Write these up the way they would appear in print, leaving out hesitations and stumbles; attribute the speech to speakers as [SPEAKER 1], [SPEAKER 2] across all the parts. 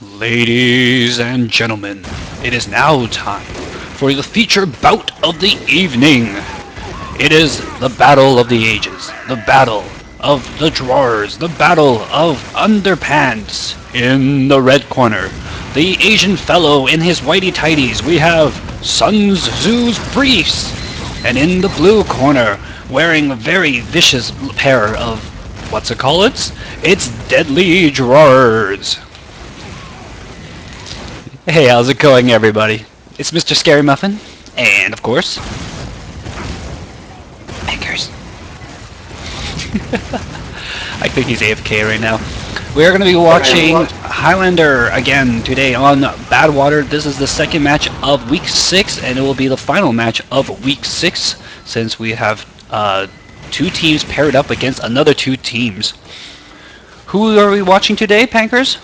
[SPEAKER 1] Ladies and gentlemen, it is now time for the feature bout of the evening. It is the battle of the ages, the battle of the drawers, the battle of underpants. In the red corner, the Asian fellow in his whitey tighties, we have Sun Tzu's briefs. And in the blue corner, wearing a very vicious pair of, what's it called? It's deadly drawers. Hey, how's it going, everybody? It's MrScaryMuffin, and of course, Anchors. I think he's AFK right now. We are going to be watching Highlander again today on Badwater. This is the second match of Week 6, and it will be the final match of Week 6, since we have two teams paired up against another two teams. Who are we watching today, Pankers?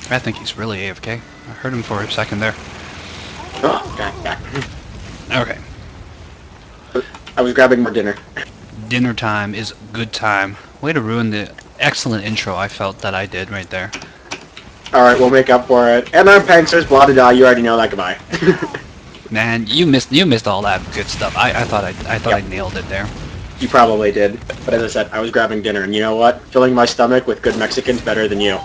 [SPEAKER 1] I think he's really AFK. I heard him for a second there. Okay.
[SPEAKER 2] I was grabbing more dinner.
[SPEAKER 1] Dinner time is good time. Way to ruin the excellent intro I felt that I did right there.
[SPEAKER 2] Alright, we'll make up for it. And I'm Panksters, blah da da, you already know that, goodbye.
[SPEAKER 1] Man, you missed all that good stuff. I thought I nailed it there.
[SPEAKER 2] You probably did. But as I said, I was grabbing dinner, and you know what? Filling my stomach with good Mexicans better than you.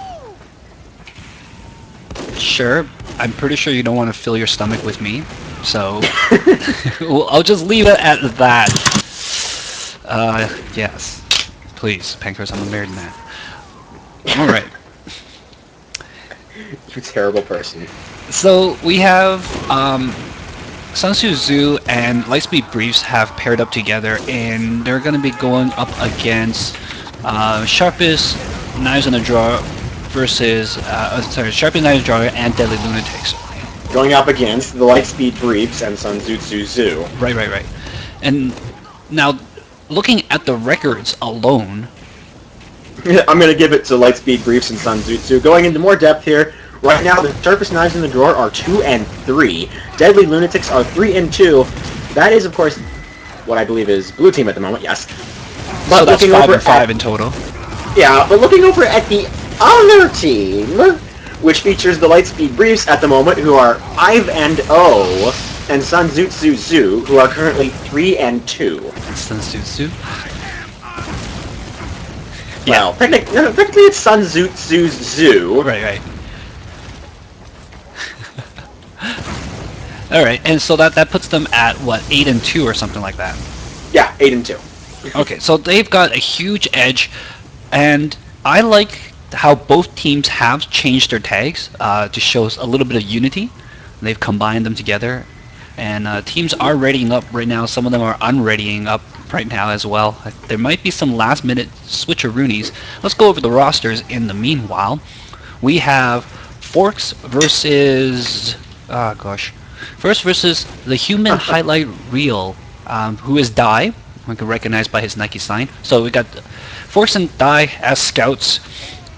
[SPEAKER 1] Sure, I'm pretty sure you don't want to fill your stomach with me, so well, I'll just leave it at that. Yes. Please, Pankers, I'm a married man. Alright.
[SPEAKER 2] You terrible person.
[SPEAKER 1] So, we have, Sun Tzu and Lightspeed Briefs have paired up together, and they're going to be going up against Sharpest, Knives in the Drawer, versus, Sharpest, Knives in the Drawer and Deadly Lunatics.
[SPEAKER 2] Going up against the Lightspeed Briefs and Sun Tzu.
[SPEAKER 1] Right. And now, looking at the records alone...
[SPEAKER 2] I'm going to give it to Lightspeed Briefs and Sun Tzu. Going into more depth here, right now the Sharpest Knives in the Drawer are 2 and 3. Deadly Lunatics are 3 and 2. That is, of course, what I believe is blue team at the moment, yes. But
[SPEAKER 1] so that's 5 and 5 in total.
[SPEAKER 2] Yeah, but looking over at the other team, which features the Lightspeed Briefs at the moment, who are 5 and 0, and Sun Tzu, who are currently 3 and 2.
[SPEAKER 1] Sun Tzu?
[SPEAKER 2] Well, technically it's Sun Tzu.
[SPEAKER 1] Right. Alright, and so that puts them at, what, 8 and 2 or something like that?
[SPEAKER 2] Yeah, 8 and 2.
[SPEAKER 1] Okay, so they've got a huge edge, and I like how both teams have changed their tags to show us a little bit of unity. They've combined them together, and teams are readying up right now. Some of them are unreadying up right now as well. There might be some last-minute switcheroonies. Let's go over the rosters in the meanwhile. We have Forks versus... First versus the Human Highlight Reel, who is Dai. We can recognize by his Nike sign. So we got Forks and Dai as scouts,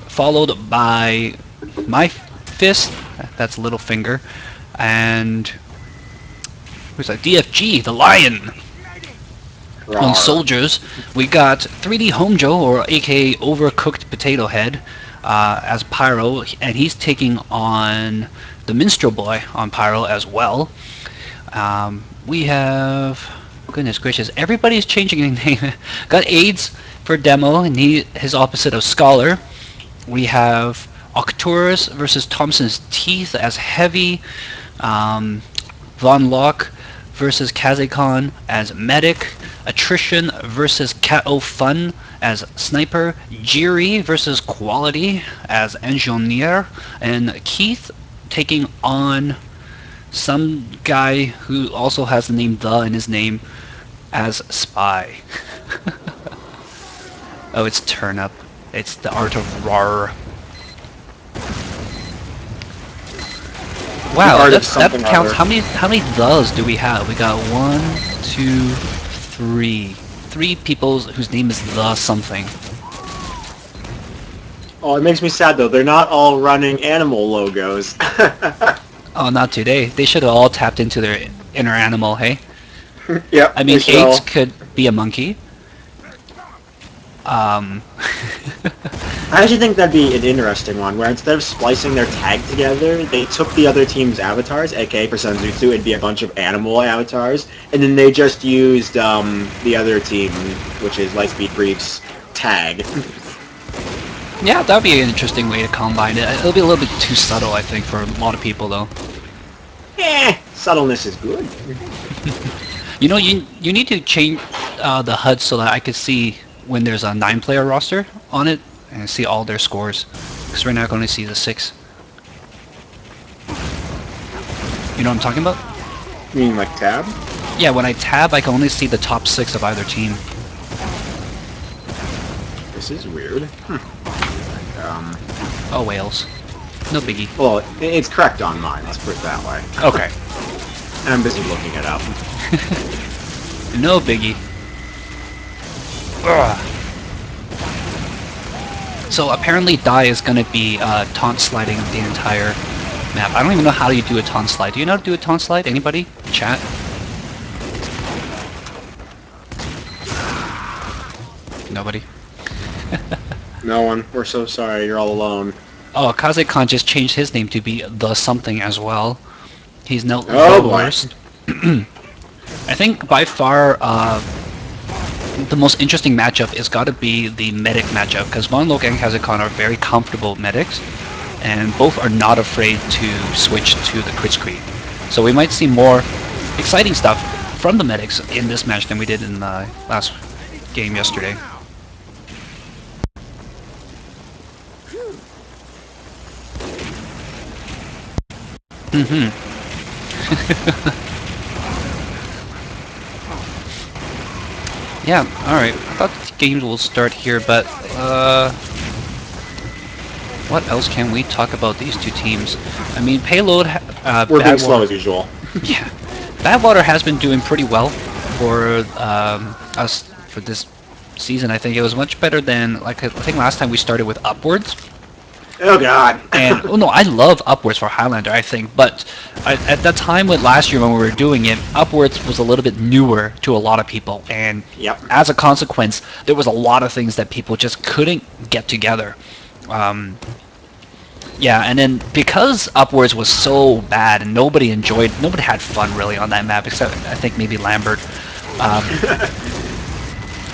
[SPEAKER 1] followed by my fist, that's little finger, and who's that? DFG, the lion.
[SPEAKER 2] Rawr.
[SPEAKER 1] On soldiers, we got 3D Homejo, or aka Overcooked Potato Head, as Pyro, and he's taking on the Minstrel Boy on Pyro as well. We have, goodness gracious, everybody's changing their name. Got AIDS for Demo, and his opposite of Scholar. We have Octurus versus Thompson's Teeth as Heavy, Von Locke versus Kazekon as Medic, Attrition versus Cat-O Fun as Sniper, Jiri versus Quality as Engineer, and Keith taking on some guy who also has the name The in his name as Spy. Oh, it's Turnip. It's the art of Rar. Wow, that counts. How many thes do we have? We got 1, 2, 3. 3 people whose name is The something.
[SPEAKER 2] Oh, it makes me sad though. They're not all running animal logos.
[SPEAKER 1] Oh, not today. They should have all tapped into their inner animal, hey?
[SPEAKER 2] Yep.
[SPEAKER 1] I mean, AIDS could be a monkey.
[SPEAKER 2] I actually think that'd be an interesting one, where instead of splicing their tag together, they took the other team's avatars, aka for Senjutsu, it'd be a bunch of animal avatars, and then they just used the other team, which is Lightspeed Brief's tag.
[SPEAKER 1] Yeah, that'd be an interesting way to combine it. It'll be a little bit too subtle, I think, for a lot of people, though.
[SPEAKER 2] Subtleness is good.
[SPEAKER 1] You know, you need to change the HUD so that I could see when there's a 9-player roster on it and see all their scores. Because right now I can only see the 6. You know what I'm talking about?
[SPEAKER 2] You mean like tab?
[SPEAKER 1] Yeah, when I tab, I can only see the top 6 of either team.
[SPEAKER 2] This is weird.
[SPEAKER 1] Oh, Wales. No biggie.
[SPEAKER 2] Well, it's correct on mine, let's put it that way.
[SPEAKER 1] Okay.
[SPEAKER 2] I'm busy looking it up.
[SPEAKER 1] No biggie. Ugh. So apparently Dai is going to be taunt sliding the entire map. I don't even know how you do a taunt slide. Do you know how to do a taunt slide? Anybody? Chat? Nobody?
[SPEAKER 2] No one. We're so sorry. You're all alone.
[SPEAKER 1] Oh, Kaze-Khan just changed his name to be The Something as well. He's now
[SPEAKER 2] Oh,
[SPEAKER 1] the
[SPEAKER 2] boy.
[SPEAKER 1] worst. I think by far the most interesting matchup has got to be the medic matchup, because Von Lok and Kaze-Khan are very comfortable medics, and both are not afraid to switch to the Kritzkrieg. So we might see more exciting stuff from the medics in this match than we did in the last game yesterday. Yeah, alright. I thought the games will start here, but what else can we talk about these two teams? I mean, Payload...
[SPEAKER 2] We're being slow as usual.
[SPEAKER 1] Yeah. Badwater has been doing pretty well for us for this season. I think it was much better than, like, I think last time we started with Upwards.
[SPEAKER 2] Oh god.
[SPEAKER 1] And oh no, I love Upwards for Highlander, I think, but at that time with last year when we were doing it, Upwards was a little bit newer to a lot of people, and
[SPEAKER 2] Yep.
[SPEAKER 1] as a consequence, there was a lot of things that people just couldn't get together. Yeah, and then because Upwards was so bad and nobody had fun really on that map, except I think maybe Lambert.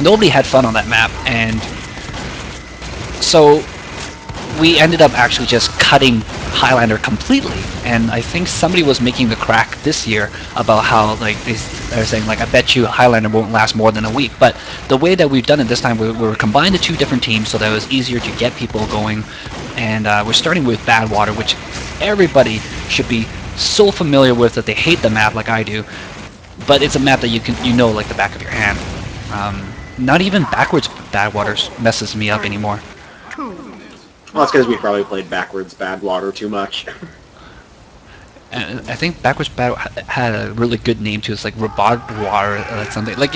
[SPEAKER 1] Nobody had fun on that map, and so we ended up actually just cutting Highlander completely, and I think somebody was making the crack this year about how, like, they're saying, like, I bet you Highlander won't last more than a week, but the way that we've done it this time, we combined the two different teams so that it was easier to get people going, and we're starting with Badwater, which everybody should be so familiar with that they hate the map like I do, but it's a map that you know like the back of your hand. Not even backwards Badwater messes me up anymore.
[SPEAKER 2] Well, that's because we probably played backwards Badwater too much.
[SPEAKER 1] And I think backwards Bad had a really good name too. It's like Robodwar,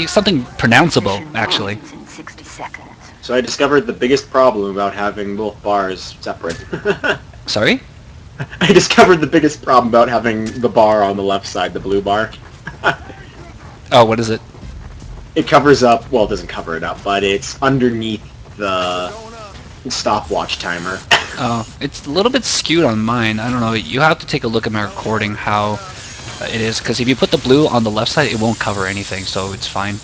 [SPEAKER 1] something pronounceable actually.
[SPEAKER 2] So I discovered the biggest problem about having both bars separate.
[SPEAKER 1] Sorry?
[SPEAKER 2] I discovered the biggest problem about having the bar on the left side, the blue bar.
[SPEAKER 1] Oh, what is it?
[SPEAKER 2] It covers up, well, it doesn't cover it up, but it's underneath the stopwatch timer.
[SPEAKER 1] Oh, it's a little bit skewed on mine. I don't know. You have to take a look at my recording how it is, because if you put the blue on the left side, it won't cover anything, so it's fine.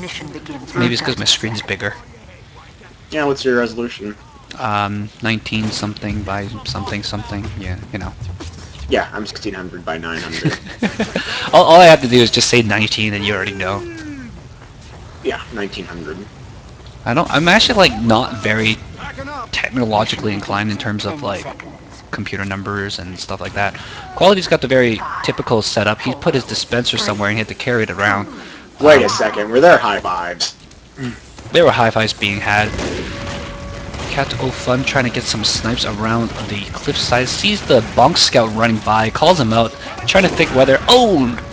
[SPEAKER 3] Mission begins.
[SPEAKER 1] Maybe it's because my screen's bigger.
[SPEAKER 2] Yeah, what's your resolution?
[SPEAKER 1] 19 something by something something. Yeah, you know.
[SPEAKER 2] Yeah, I'm 1600 by 900.
[SPEAKER 1] all I have to do is just say 19, and you already know.
[SPEAKER 2] Yeah, 1900.
[SPEAKER 1] I'm actually like not very technologically inclined in terms of like computer numbers and stuff like that. Quality's got the very typical setup. He put his dispenser somewhere and he had to carry it around.
[SPEAKER 2] Wait a second, were there high fives?
[SPEAKER 1] There were high fives being had. Cat Fun trying to get some snipes around the cliffside. Sees the bonk scout running by, calls him out, trying to think whether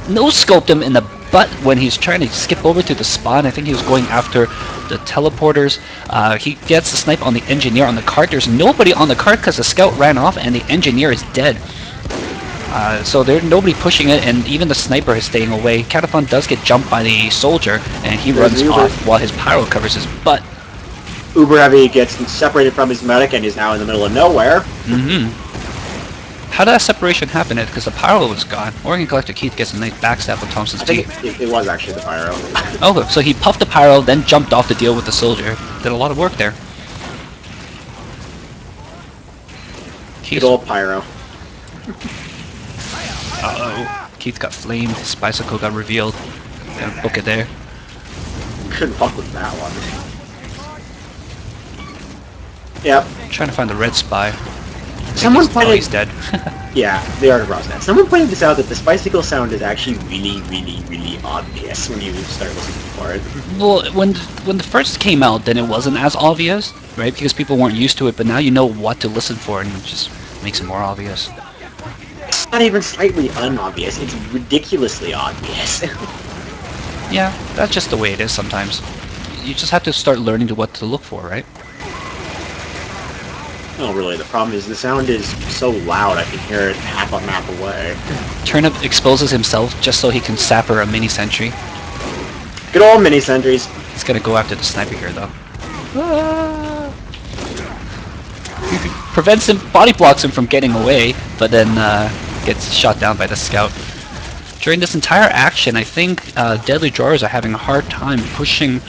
[SPEAKER 1] no-scoped him in the butt when he's trying to skip over to the spawn. I think he was going after the teleporters. He gets the snipe on the engineer on the cart. There's nobody on the cart because the scout ran off and the engineer is dead. So there's nobody pushing it, and even the sniper is staying away. Catafon does get jumped by the soldier, and he runs off while his pyro covers his butt.
[SPEAKER 2] Uber Heavy gets separated from his medic and is now in the middle of nowhere.
[SPEAKER 1] How did that separation happen? Because the Pyro was gone. Oregon Collector Keith gets a nice backstab with Thompson's
[SPEAKER 2] I think
[SPEAKER 1] teeth.
[SPEAKER 2] it was actually the Pyro.
[SPEAKER 1] Okay, so he puffed the Pyro, then jumped off to deal with the soldier. Did a lot of work there.
[SPEAKER 2] Good old Pyro.
[SPEAKER 1] Uh-oh. Keith got flamed. His bicycle got revealed. Yeah, book it there.
[SPEAKER 2] Couldn't fuck with that one. Yep.
[SPEAKER 1] Trying to find the red spy.
[SPEAKER 2] Someone
[SPEAKER 1] Oh,
[SPEAKER 2] pointed...
[SPEAKER 1] he's dead.
[SPEAKER 2] Yeah, they are across that. Someone pointed this out that the bicycle sound is actually really, really, really obvious when you start listening for it.
[SPEAKER 1] Well, when the first came out, then it wasn't as obvious, right? Because people weren't used to it, but now you know what to listen for, and it just makes it more obvious.
[SPEAKER 2] It's not even slightly unobvious, it's ridiculously obvious.
[SPEAKER 1] Yeah, that's just the way it is sometimes. You just have to start learning to what to look for, right?
[SPEAKER 2] No, really, the problem is the sound is so loud I can hear it half a map away.
[SPEAKER 1] Turnip exposes himself just so he can sapper a mini sentry.
[SPEAKER 2] Good old mini sentries.
[SPEAKER 1] He's gonna go after the sniper here, though. Prevents him, body blocks him from getting away, but then gets shot down by the scout. During this entire action, I think Deadly Drawers are having a hard time pushing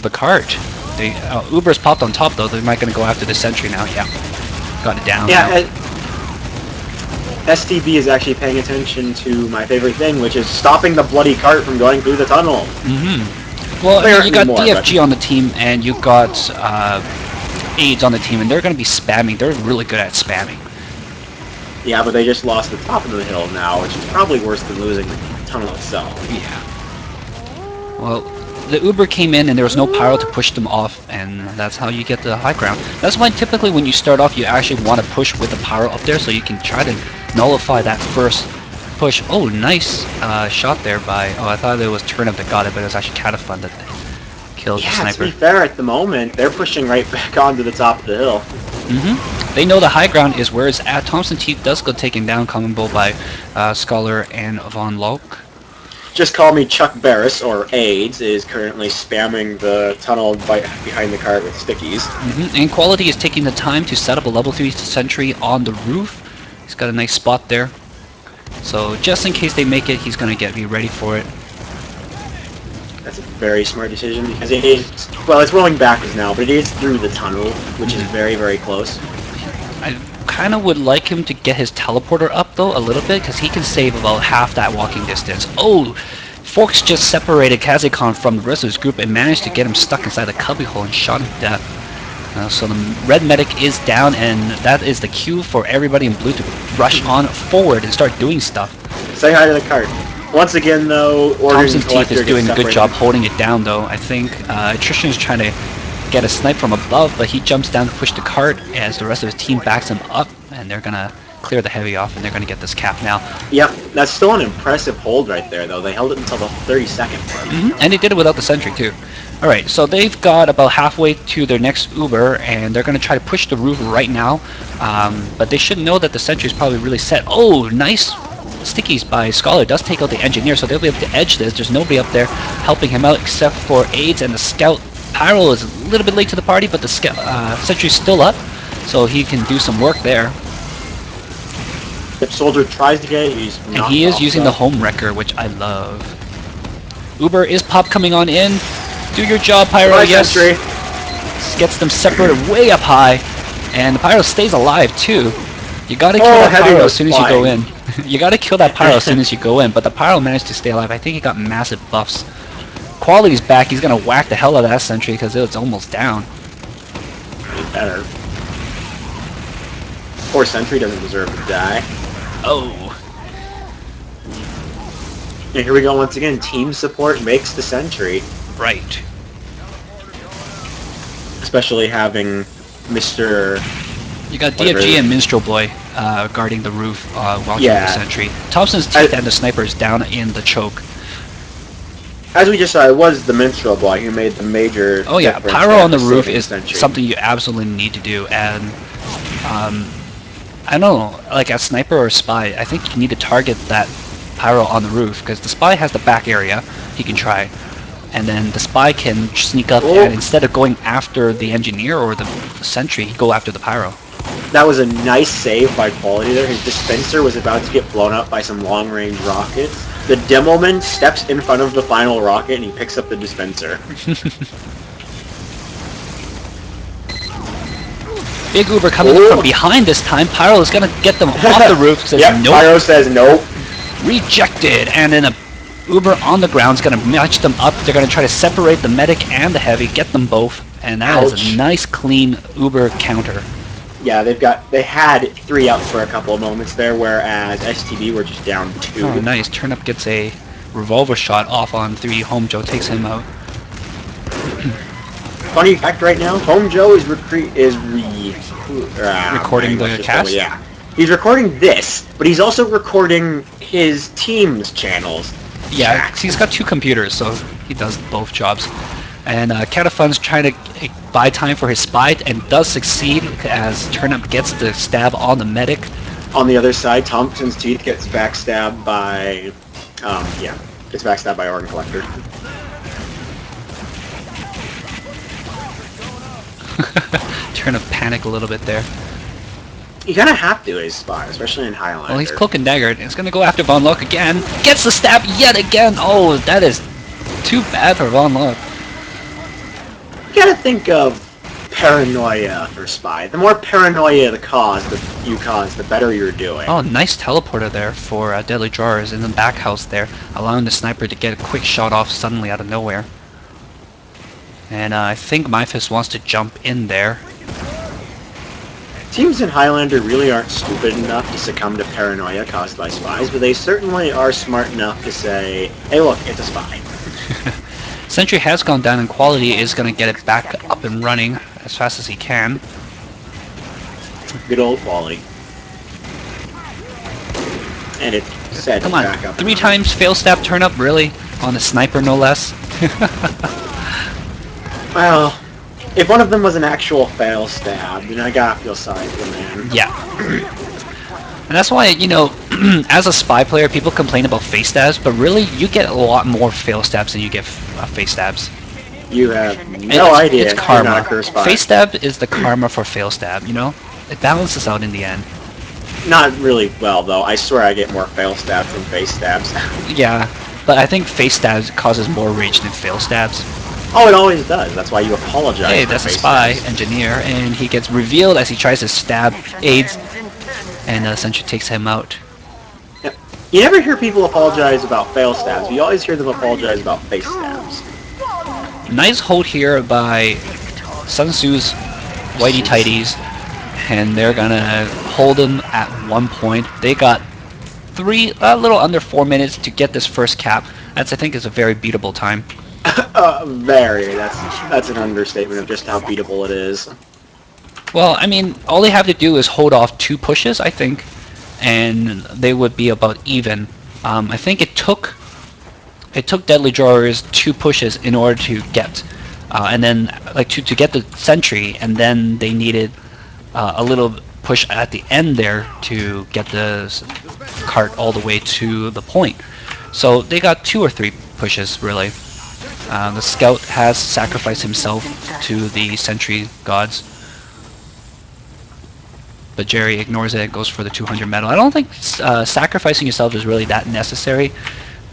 [SPEAKER 1] the cart. They, Uber's popped on top, though. They're not going to go after the sentry now. Yeah, got it down.
[SPEAKER 2] Yeah, STB is actually paying attention to my favorite thing, which is stopping the bloody cart from going through the tunnel.
[SPEAKER 1] Well, you got DFG on the team, and you got AIDS on the team, and they're going to be spamming. They're really good at spamming.
[SPEAKER 2] Yeah, but they just lost the top of the hill now, which is probably worse than losing the tunnel itself.
[SPEAKER 1] Yeah. Well, the Uber came in and there was no Pyro to push them off, and that's how you get the high ground. That's why typically when you start off, you actually want to push with the Pyro up there so you can try to nullify that first push. Oh, nice shot there by... Oh, I thought it was Turnip that got it, but it was actually Catafun that killed the sniper.
[SPEAKER 2] To be fair, at the moment, they're pushing right back onto the top of the hill.
[SPEAKER 1] They know the high ground is where it's at. Thompson Teeth does go taken down, common bull by Scholar and Von Locke.
[SPEAKER 2] Just call me Chuck Barris, or AIDS, is currently spamming the tunnel behind the cart with stickies.
[SPEAKER 1] And Quality is taking the time to set up a level 3 sentry on the roof. He's got a nice spot there. So just in case they make it, he's going to be ready for it.
[SPEAKER 2] That's a very smart decision, because it is, well, it's rolling backwards now, but it is through the tunnel, which is very, very close.
[SPEAKER 1] I kind of would like him to get his teleporter up, though, a little bit, because he can save about half that walking distance. Oh! Forks just separated Kazekon from the rest of his group and managed to get him stuck inside the cubbyhole and shot him to death. So the red medic is down, and that is the cue for everybody in blue to rush on forward and start doing stuff.
[SPEAKER 2] Say hi to the cart. Once again, though,
[SPEAKER 1] Thompson Teeth is doing a good job holding it down, though. I think Attrition is trying to get a snipe from above, but he jumps down to push the cart as the rest of his team backs him up, and they're going to clear the heavy off, and they're going to get this cap now.
[SPEAKER 2] Yep, that's still an impressive hold right there, though. They held it until the 32nd mark.
[SPEAKER 1] And they did it without the sentry, too. Alright, so they've got about halfway to their next Uber, and they're going to try to push the roof right now, but they should know that the sentry is probably really set. Oh, nice stickies by Scholar. Does take out the engineer, so they'll be able to edge this. There's nobody up there helping him out except for AIDS and the scout. Pyro is a little bit late to the party, but the sentry's still up, so he can do some work there.
[SPEAKER 2] If Soldier tries to get it, he's
[SPEAKER 1] and he is using the home wrecker, which I love. Uber is pop coming on in. Do your job, Pyro.
[SPEAKER 2] Right,
[SPEAKER 1] yes.
[SPEAKER 2] sentry.
[SPEAKER 1] Gets them separated way up high, and the Pyro stays alive too. You gotta kill that Pyro as soon as you go in. You gotta kill that Pyro as soon as you go in, but the Pyro managed to stay alive. I think he got massive buffs. Quality's back. He's gonna whack the hell out of that sentry because it's almost down.
[SPEAKER 2] Better. Poor sentry doesn't deserve to die.
[SPEAKER 1] Oh.
[SPEAKER 2] And here we go once again. Team support makes the sentry.
[SPEAKER 1] Right.
[SPEAKER 2] Especially having Mr.
[SPEAKER 1] You got DFG and Minstrel Boy guarding the roof while doing the sentry. Thompson's Teeth and the sniper is down in the choke.
[SPEAKER 2] As we just saw, it was the Minstrel Boy who made the major
[SPEAKER 1] Oh yeah, Pyro on the roof is something you absolutely need to do, and I don't know, like a sniper or a spy, I think you need to target that Pyro on the roof, because the spy has the back area he can try, and then the spy can sneak up and instead of going after the engineer or the sentry, go after the pyro.
[SPEAKER 2] That was a nice save by Quality there. His dispenser was about to get blown up by some long-range rockets. The demoman steps in front of the final rocket and he picks up the dispenser.
[SPEAKER 1] Big Uber coming from behind this time. Pyro is going to get them off the roof. Says,
[SPEAKER 2] yep,
[SPEAKER 1] nope.
[SPEAKER 2] Pyro says nope.
[SPEAKER 1] Rejected. And then a Uber on the ground is going to match them up. They're going to try to separate the medic and the heavy, get them both. And that is a nice, clean Uber counter.
[SPEAKER 2] Yeah, they had 3 up for a couple of moments there, whereas STB were just down 2.
[SPEAKER 1] Oh, nice. Turnup gets a revolver shot off on 3. Home Joe takes him out.
[SPEAKER 2] Funny fact right now, Home Joe is recording
[SPEAKER 1] the cast?
[SPEAKER 2] Yeah. He's recording this, but he's also recording his team's channels.
[SPEAKER 1] Yeah, he's got 2 computers, so he does both jobs. And Catafun's trying to buy time for his spy, and does succeed as Turnup gets the stab on the medic. On
[SPEAKER 2] the other side, Thompson's Teeth gets backstabbed by, Organ Collector.
[SPEAKER 1] Turnup panic a little bit there.
[SPEAKER 2] You kind of have to as spy, especially in Highlander.
[SPEAKER 1] Well, he's cloak and daggered. He's going to go after Von Luck again. Gets the stab yet again. Oh, that is too bad for Von Luck.
[SPEAKER 2] You gotta think of paranoia for spy. The more paranoia you cause, the better you're doing.
[SPEAKER 1] Oh, nice teleporter there for Deadly Drawers in the back house there, allowing the sniper to get a quick shot off suddenly out of nowhere. And I think Myfist wants to jump in there.
[SPEAKER 2] Teams in Highlander really aren't stupid enough to succumb to paranoia caused by spies, but they certainly are smart enough to say, hey look, it's a spy.
[SPEAKER 1] Sentry has gone down and Quality is going to get it back up and running as fast as he can.
[SPEAKER 2] Good old Quality. And it's set
[SPEAKER 1] Come
[SPEAKER 2] back
[SPEAKER 1] on,
[SPEAKER 2] up.
[SPEAKER 1] 3 times fail stab turn up, really? On a sniper, no less?
[SPEAKER 2] Well, if one of them was an actual fail stab, then I gotta feel sorry for the man.
[SPEAKER 1] Yeah. And that's why, you know, as a spy player, people complain about face stabs, but really, you get a lot more fail stabs than you get face stabs.
[SPEAKER 2] You have no idea.
[SPEAKER 1] It's karma.
[SPEAKER 2] Spy.
[SPEAKER 1] Face stab is the karma for fail stab, you know? It balances out in the end.
[SPEAKER 2] Not really well, though. I swear I get more fail stabs than face stabs.
[SPEAKER 1] Yeah, but I think face stabs causes more rage than fail stabs.
[SPEAKER 2] Oh, it always does. That's why you apologize.
[SPEAKER 1] Hey, that's a spy engineer, and he gets revealed as he tries to stab AIDS, and Sentry takes him out.
[SPEAKER 2] Yep. You never hear people apologize about fail stabs. You always hear them apologize about face stabs.
[SPEAKER 1] Nice hold here by Sun Tzu's Whitey Tighties, and they're gonna hold him at 1 point. They got a little under 4 minutes to get this first cap. That's, I think, is a very beatable time.
[SPEAKER 2] Very. That's an understatement of just how beatable it is.
[SPEAKER 1] Well, I mean, all they have to do is hold off 2 pushes, I think, and they would be about even. I think it took Deadly Drawers 2 pushes in order to get, and then like to get the Sentry, and then they needed a little push at the end there to get the cart all the way to the point. So they got 2 or 3 pushes really. The scout has sacrificed himself to the Sentry gods. But Jerry ignores it and goes for the 200 medal. I don't think sacrificing yourself is really that necessary.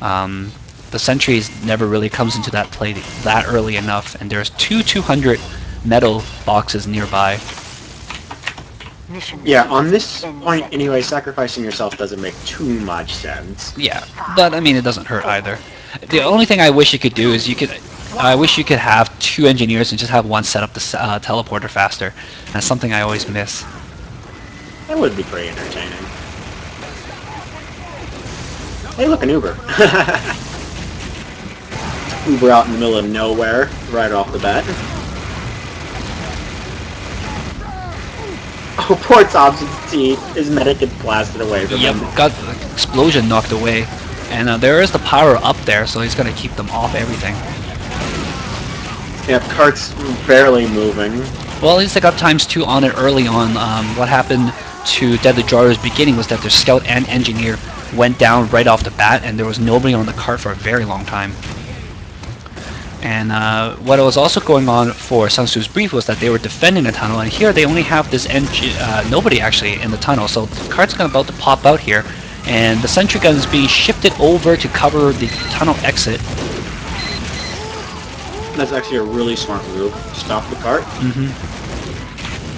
[SPEAKER 1] The Sentries never really comes into that play that early enough, and there's 2 200 medal boxes nearby.
[SPEAKER 2] Yeah, on this point anyway, sacrificing yourself doesn't make too much sense.
[SPEAKER 1] Yeah, but I mean, it doesn't hurt either. The only thing I wish you could do is I wish you could have 2 engineers and just have one set up the teleporter faster. That's something I always miss.
[SPEAKER 2] That would be pretty entertaining. Hey, look, an Uber. Uber out in the middle of nowhere, right off the bat. Oh, poor Thompson's teeth. His medic gets blasted away from him.
[SPEAKER 1] Got the explosion knocked away. And there is the power up there, so he's going to keep them off everything.
[SPEAKER 2] Yeah, cart's barely moving.
[SPEAKER 1] Well, at least they got ×2 on it early on. What happened to Deadly Drawers' beginning was that their scout and engineer went down right off the bat, and there was nobody on the cart for a very long time. And what was also going on for Sangsu's brief was that they were defending the tunnel, and here they only have this nobody actually in the tunnel, so the cart's about to pop out here, and the sentry gun is being shifted over to cover the tunnel exit.
[SPEAKER 2] That's actually a really smart move. Stop the cart.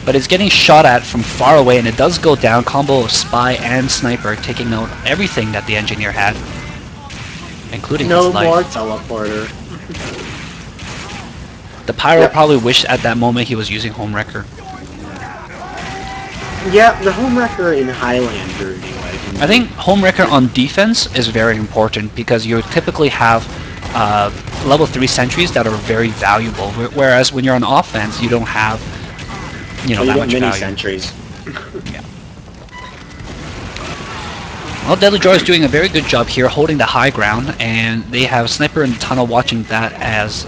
[SPEAKER 1] But it's getting shot at from far away, and it does go down. Combo of Spy and Sniper taking out everything that the engineer had, including his life.
[SPEAKER 2] No more teleporter.
[SPEAKER 1] The Pyro probably wished at that moment he was using Homewrecker.
[SPEAKER 2] Yeah, the Homewrecker in Highlander anyway.
[SPEAKER 1] I think Homewrecker on defense is very important because you typically have level 3 sentries that are very valuable, whereas when you're on offense you don't have that much
[SPEAKER 2] mini
[SPEAKER 1] value.
[SPEAKER 2] sentries.
[SPEAKER 1] Yeah. Well, Deadly Draw is doing a very good job here holding the high ground, and they have Sniper in the tunnel watching that as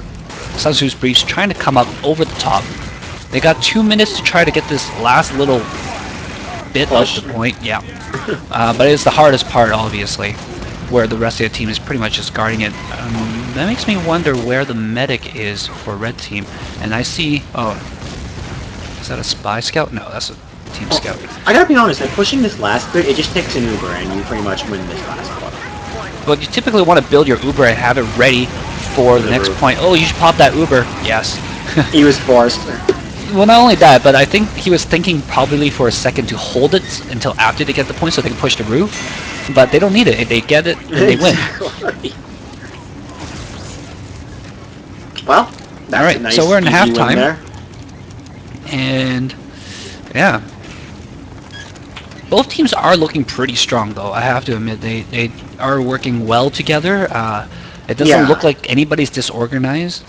[SPEAKER 1] Sangsu's Brief's trying to come up over the top. They got 2 minutes to try to get this last little bit of the point, but it's the hardest part, obviously, where the rest of the team is pretty much just guarding it. That makes me wonder where the medic is for Red Team, and I see, is that a Spy Scout? No, that's a Team Scout.
[SPEAKER 2] I gotta be honest, like pushing this last bit, it just takes an Uber and you pretty much win this last one.
[SPEAKER 1] But you typically want to build your Uber and have it ready for the next point. Oh, you should pop that Uber. Yes.
[SPEAKER 2] He was forced.
[SPEAKER 1] Well, not only that, but I think he was thinking probably for a second to hold it until after they get the point so they can push the roof. But they don't need it. If they get it, then they win.
[SPEAKER 2] Well, that's
[SPEAKER 1] all right,
[SPEAKER 2] a nice
[SPEAKER 1] so we're in
[SPEAKER 2] easy
[SPEAKER 1] halftime.
[SPEAKER 2] win there.
[SPEAKER 1] And yeah. Both teams are looking pretty strong, though. I have to admit, they are working well together. It doesn't look like anybody's disorganized.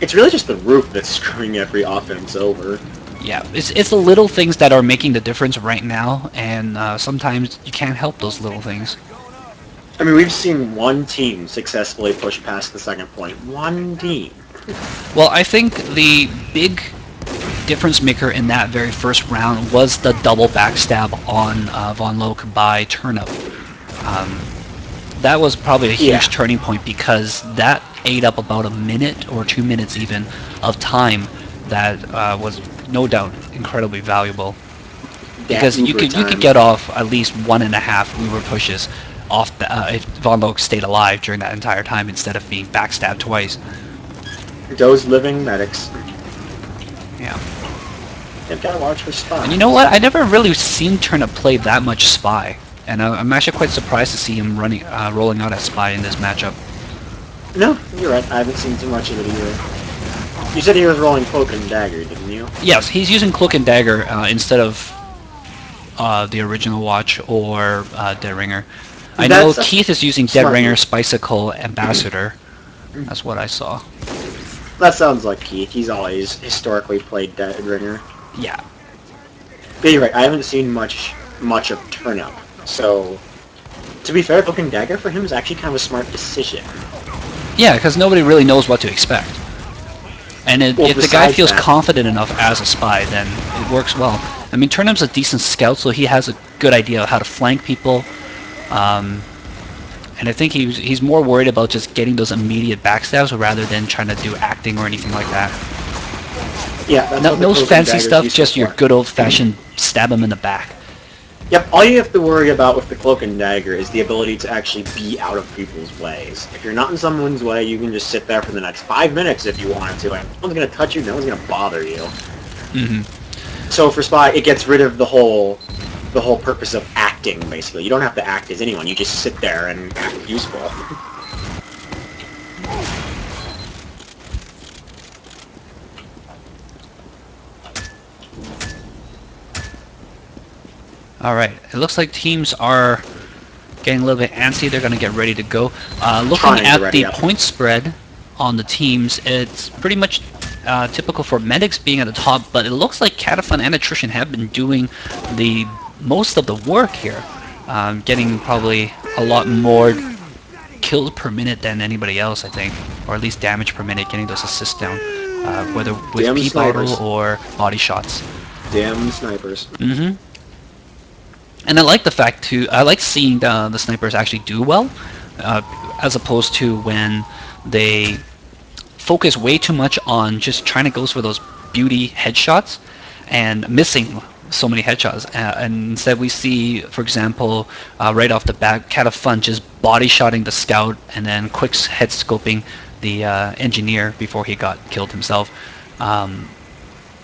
[SPEAKER 2] It's really just the roof that's screwing every offense over.
[SPEAKER 1] Yeah, it's the little things that are making the difference right now, and sometimes you can't help those little things.
[SPEAKER 2] I mean, we've seen one team successfully push past the second point. One team.
[SPEAKER 1] Well, I think the big difference maker in that very first round was the double backstab on Von Loke by Turnip. That was probably a huge turning point because that ate up about a minute or 2 minutes even of time that was no doubt incredibly valuable. Because you could get off at least 1.5 Uber pushes off if Von Loke stayed alive during that entire time instead of being backstabbed twice.
[SPEAKER 2] Those living medics.
[SPEAKER 1] Yeah.
[SPEAKER 2] They've got to watch for Spy.
[SPEAKER 1] And you know what? I never really seen Turnip play that much Spy, and I'm actually quite surprised to see him rolling out as Spy in this matchup.
[SPEAKER 2] No, you're right. I haven't seen too much of it either. You said he was rolling Cloak and Dagger, didn't you?
[SPEAKER 1] Yes, he's using Cloak and Dagger instead of the original Watch or Dead Ringer. I know Keith is using Dead Ringer, Spicicle, Ambassador. That's what I saw.
[SPEAKER 2] That sounds like Keith. He's always historically played Dead Ringer.
[SPEAKER 1] Yeah.
[SPEAKER 2] But you're right. I haven't seen much of Turnip. So, to be fair, Cloak and Dagger for him is actually kind of a smart decision.
[SPEAKER 1] Yeah, because nobody really knows what to expect. And if the guy feels confident enough as a Spy, then it works well. I mean, Turnip's a decent scout, so he has a good idea of how to flank people. And I think he's more worried about just getting those immediate backstabs rather than trying to do acting or anything like that.
[SPEAKER 2] Yeah, that's
[SPEAKER 1] no fancy stuff, just your good old-fashioned stab him in the back.
[SPEAKER 2] Yep, all you have to worry about with the Cloak and Dagger is the ability to actually be out of people's ways. If you're not in someone's way, you can just sit there for the next 5 minutes if you wanted to, and no one's going to touch you, no one's going to bother you.
[SPEAKER 1] Mm-hmm.
[SPEAKER 2] So for Spy, it gets rid of the whole purpose of acting, basically. You don't have to act as anyone, you just sit there and act useful.
[SPEAKER 1] Alright, it looks like teams are getting a little bit antsy. They're going to get ready to go. Looking at the point spread on the teams, it's pretty much typical for medics being at the top, but it looks like Catafun and Attrition have been doing the most of the work here, getting probably a lot more kills per minute than anybody else, I think, or at least damage per minute, getting those assists down, whether with peep auto or body shots.
[SPEAKER 2] Damn snipers.
[SPEAKER 1] Mm-hmm. And I like the fact too. I like seeing the snipers actually do well, as opposed to when they focus way too much on just trying to go for those beauty headshots and missing so many headshots. And instead we see, for example, right off the bat, Cat of Fun just body shotting the scout and then quick head scoping the engineer before he got killed himself. A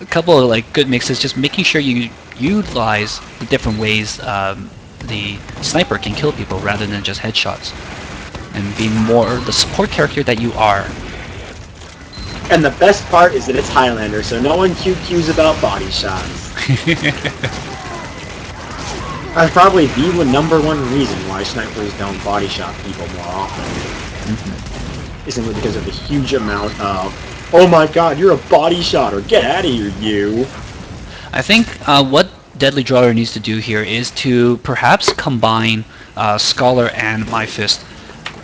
[SPEAKER 1] couple of like good mixes, just making sure you utilize the different ways the sniper can kill people rather than just headshots, and being more the support character that you are.
[SPEAKER 2] And the best part is that it's Highlander, so no one QQs about body shots. That's probably the #1 reason why snipers don't body shot people more often. Isn't it because of the huge amount of, oh my god, you're a body shotter, get out of here, you!
[SPEAKER 1] I think what Deadly Drawer needs to do here is to perhaps combine Scholar and My Fist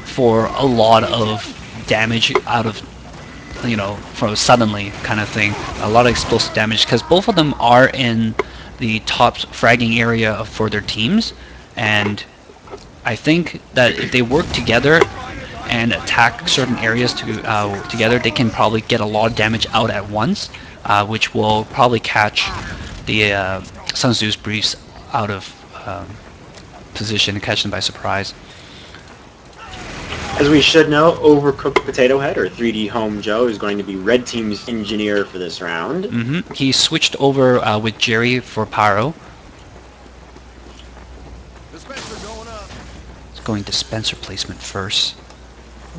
[SPEAKER 1] for a lot of damage out of, you know, from suddenly kind of thing, a lot of explosive damage, because both of them are in the top fragging area for their teams, and I think that if they work together and attack certain areas together, they can probably get a lot of damage out at once, which will probably catch the Sun Tzu's briefs out of position and catch them by surprise.
[SPEAKER 2] As we should know, Overcooked Potato Head, or 3D Home Joe, is going to be Red Team's engineer for this round.
[SPEAKER 1] He switched over with Jerry for Pyro. He's going dispenser placement first.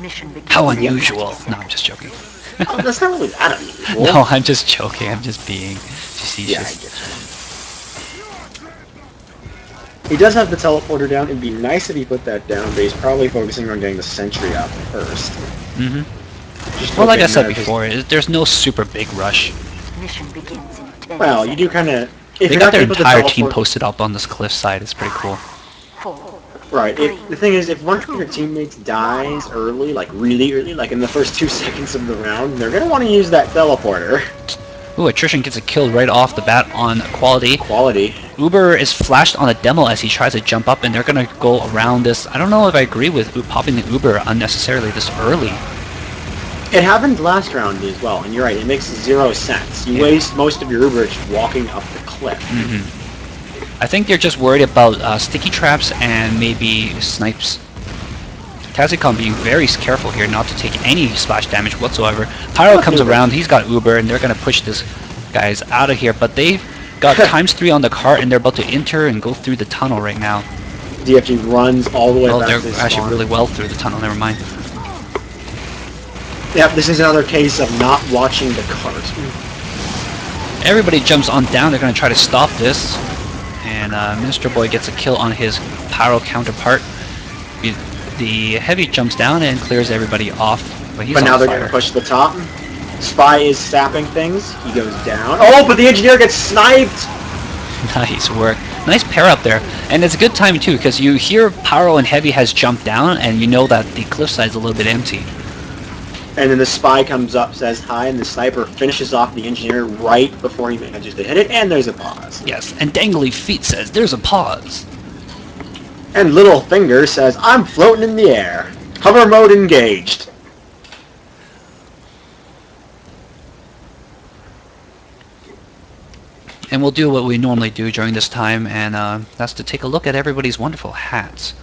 [SPEAKER 3] Mission begins.
[SPEAKER 1] How unusual! No, I'm just joking.
[SPEAKER 2] Oh, that's not really that unusual.
[SPEAKER 1] No, I'm just joking. I'm just being facetious.
[SPEAKER 2] Yeah, I get you. He does have the teleporter down. It'd be nice if he put that down, but he's probably focusing on getting the sentry up first. Just
[SPEAKER 1] Well, like I
[SPEAKER 2] hoping
[SPEAKER 1] said
[SPEAKER 2] that
[SPEAKER 1] before, there's no super big rush.
[SPEAKER 3] Mission begins in 10
[SPEAKER 2] Well, you do
[SPEAKER 3] seconds.
[SPEAKER 2] kind of...
[SPEAKER 1] They got their entire team posted up on this cliff side. It's pretty cool.
[SPEAKER 3] 4,
[SPEAKER 2] Right. The thing is, if one of your teammates dies early, like really early, like in the first 2 seconds of the round, they're going to want to use that teleporter.
[SPEAKER 1] Ooh, Attrition gets a kill right off the bat on Quality.
[SPEAKER 2] Quality.
[SPEAKER 1] Uber is flashed on a demo as he tries to jump up, and they're going to go around this. I don't know if I agree with popping the Uber unnecessarily this early.
[SPEAKER 2] It happened last round as well, and you're right, it makes 0 sense. You waste most of your Uber just walking up the cliff.
[SPEAKER 1] I think they're just worried about sticky traps and maybe snipes. Kazakon being very careful here not to take any splash damage whatsoever. Pyro comes around, he's got Uber, and they're going to push this guys out of here, but they've got ×3 on the cart, and they're about to enter and go through the tunnel right now.
[SPEAKER 2] DFG runs all the way
[SPEAKER 1] Well,
[SPEAKER 2] back
[SPEAKER 1] they're
[SPEAKER 2] to the
[SPEAKER 1] actually
[SPEAKER 2] spawn.
[SPEAKER 1] really well through the tunnel, never mind.
[SPEAKER 2] Yep, this is another case of not watching the cart.
[SPEAKER 1] Everybody jumps on down, they're going to try to stop this, and Minister Boy gets a kill on his Pyro counterpart. The Heavy jumps down and clears everybody off, but he's
[SPEAKER 2] But now
[SPEAKER 1] on
[SPEAKER 2] they're
[SPEAKER 1] fire.
[SPEAKER 2] going to push the top. Spy is sapping things. He goes down. Oh, but the engineer gets sniped!
[SPEAKER 1] Nice work. Nice pair up there. And it's a good time too, because you hear Pyro and Heavy has jumped down, and you know that the cliffside's a little bit empty.
[SPEAKER 2] And then the spy comes up, says hi, and the sniper finishes off the engineer right before he manages to hit it, and there's a pause.
[SPEAKER 1] Yes, and Dangly Feet says, there's a pause.
[SPEAKER 2] And Little Finger says, I'm floating in the air. Hover mode engaged.
[SPEAKER 1] And we'll do what we normally do during this time, and that's to take a look at everybody's wonderful hats.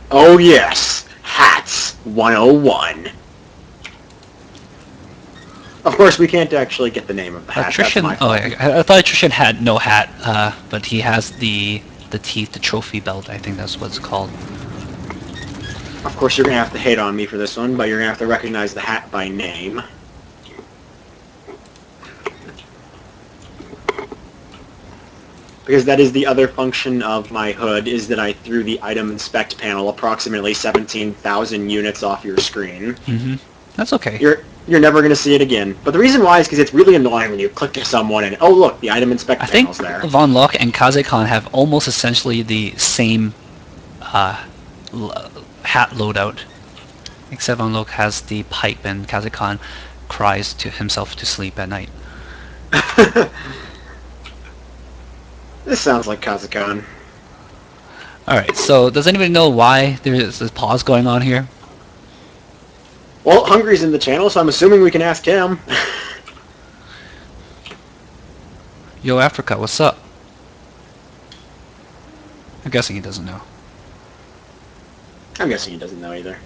[SPEAKER 2] Oh yes, Hats 101. Of course, we can't actually get the name of the hat.
[SPEAKER 1] Attrition,
[SPEAKER 2] That's my fault.
[SPEAKER 1] I thought Attrition had no hat, but he has the teeth, the trophy belt, I think that's what it's called.
[SPEAKER 2] Of course, you're going to have to hate on me for this one, but you're going to have to recognize the hat by name. Because that is the other function of my hood, is that I threw the item inspect panel approximately 17,000 units off your screen.
[SPEAKER 1] That's okay.
[SPEAKER 2] You're never going to see it again. But the reason why is because it's really annoying when you click to someone and, oh look, the item inspect
[SPEAKER 1] I think
[SPEAKER 2] panel's there.
[SPEAKER 1] Von Locke and Kazekon have almost essentially the same hat loadout. Except Von Locke has the pipe and Kazekon cries to himself to sleep at night.
[SPEAKER 2] This sounds like Kazakhstan.
[SPEAKER 1] Alright, so does anybody know why there is this pause going on here?
[SPEAKER 2] Well, Hungry's in the channel, so I'm assuming we can ask him.
[SPEAKER 1] Yo, Africa, what's up? I'm guessing he doesn't know.
[SPEAKER 2] I'm guessing he doesn't know either.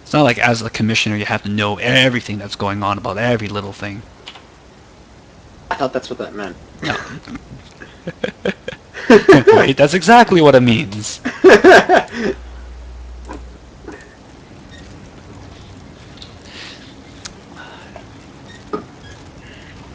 [SPEAKER 1] It's not like as the commissioner you have to know everything that's going on about every little thing.
[SPEAKER 2] I thought that's what that meant.
[SPEAKER 1] No. Wait, that's exactly what it means.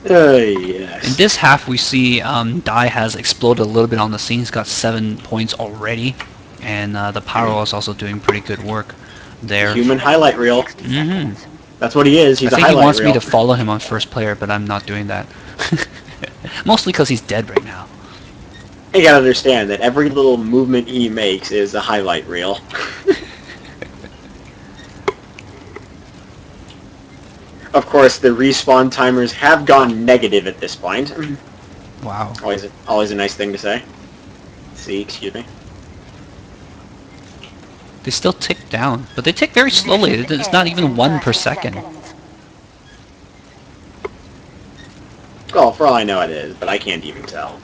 [SPEAKER 2] Yes.
[SPEAKER 1] In this half, we see Dai has exploded a little bit on the scene. He's got 7 points already, and the Pyro is also doing pretty good work there.
[SPEAKER 2] Human highlight reel.
[SPEAKER 1] Mm-hmm.
[SPEAKER 2] That's what he is. He's
[SPEAKER 1] I think
[SPEAKER 2] a
[SPEAKER 1] he
[SPEAKER 2] highlight
[SPEAKER 1] wants
[SPEAKER 2] reel.
[SPEAKER 1] me to follow him on first player, but I'm not doing that. Mostly because he's dead right now.
[SPEAKER 2] You gotta understand that every little movement he makes is a highlight reel. Of course, the respawn timers have gone negative at this point.
[SPEAKER 1] Wow.
[SPEAKER 2] Always a nice thing to say. See, excuse me.
[SPEAKER 1] They still tick down, but they tick very slowly. It's not even 1 per second.
[SPEAKER 2] Well, for all I know it is, but I can't even tell.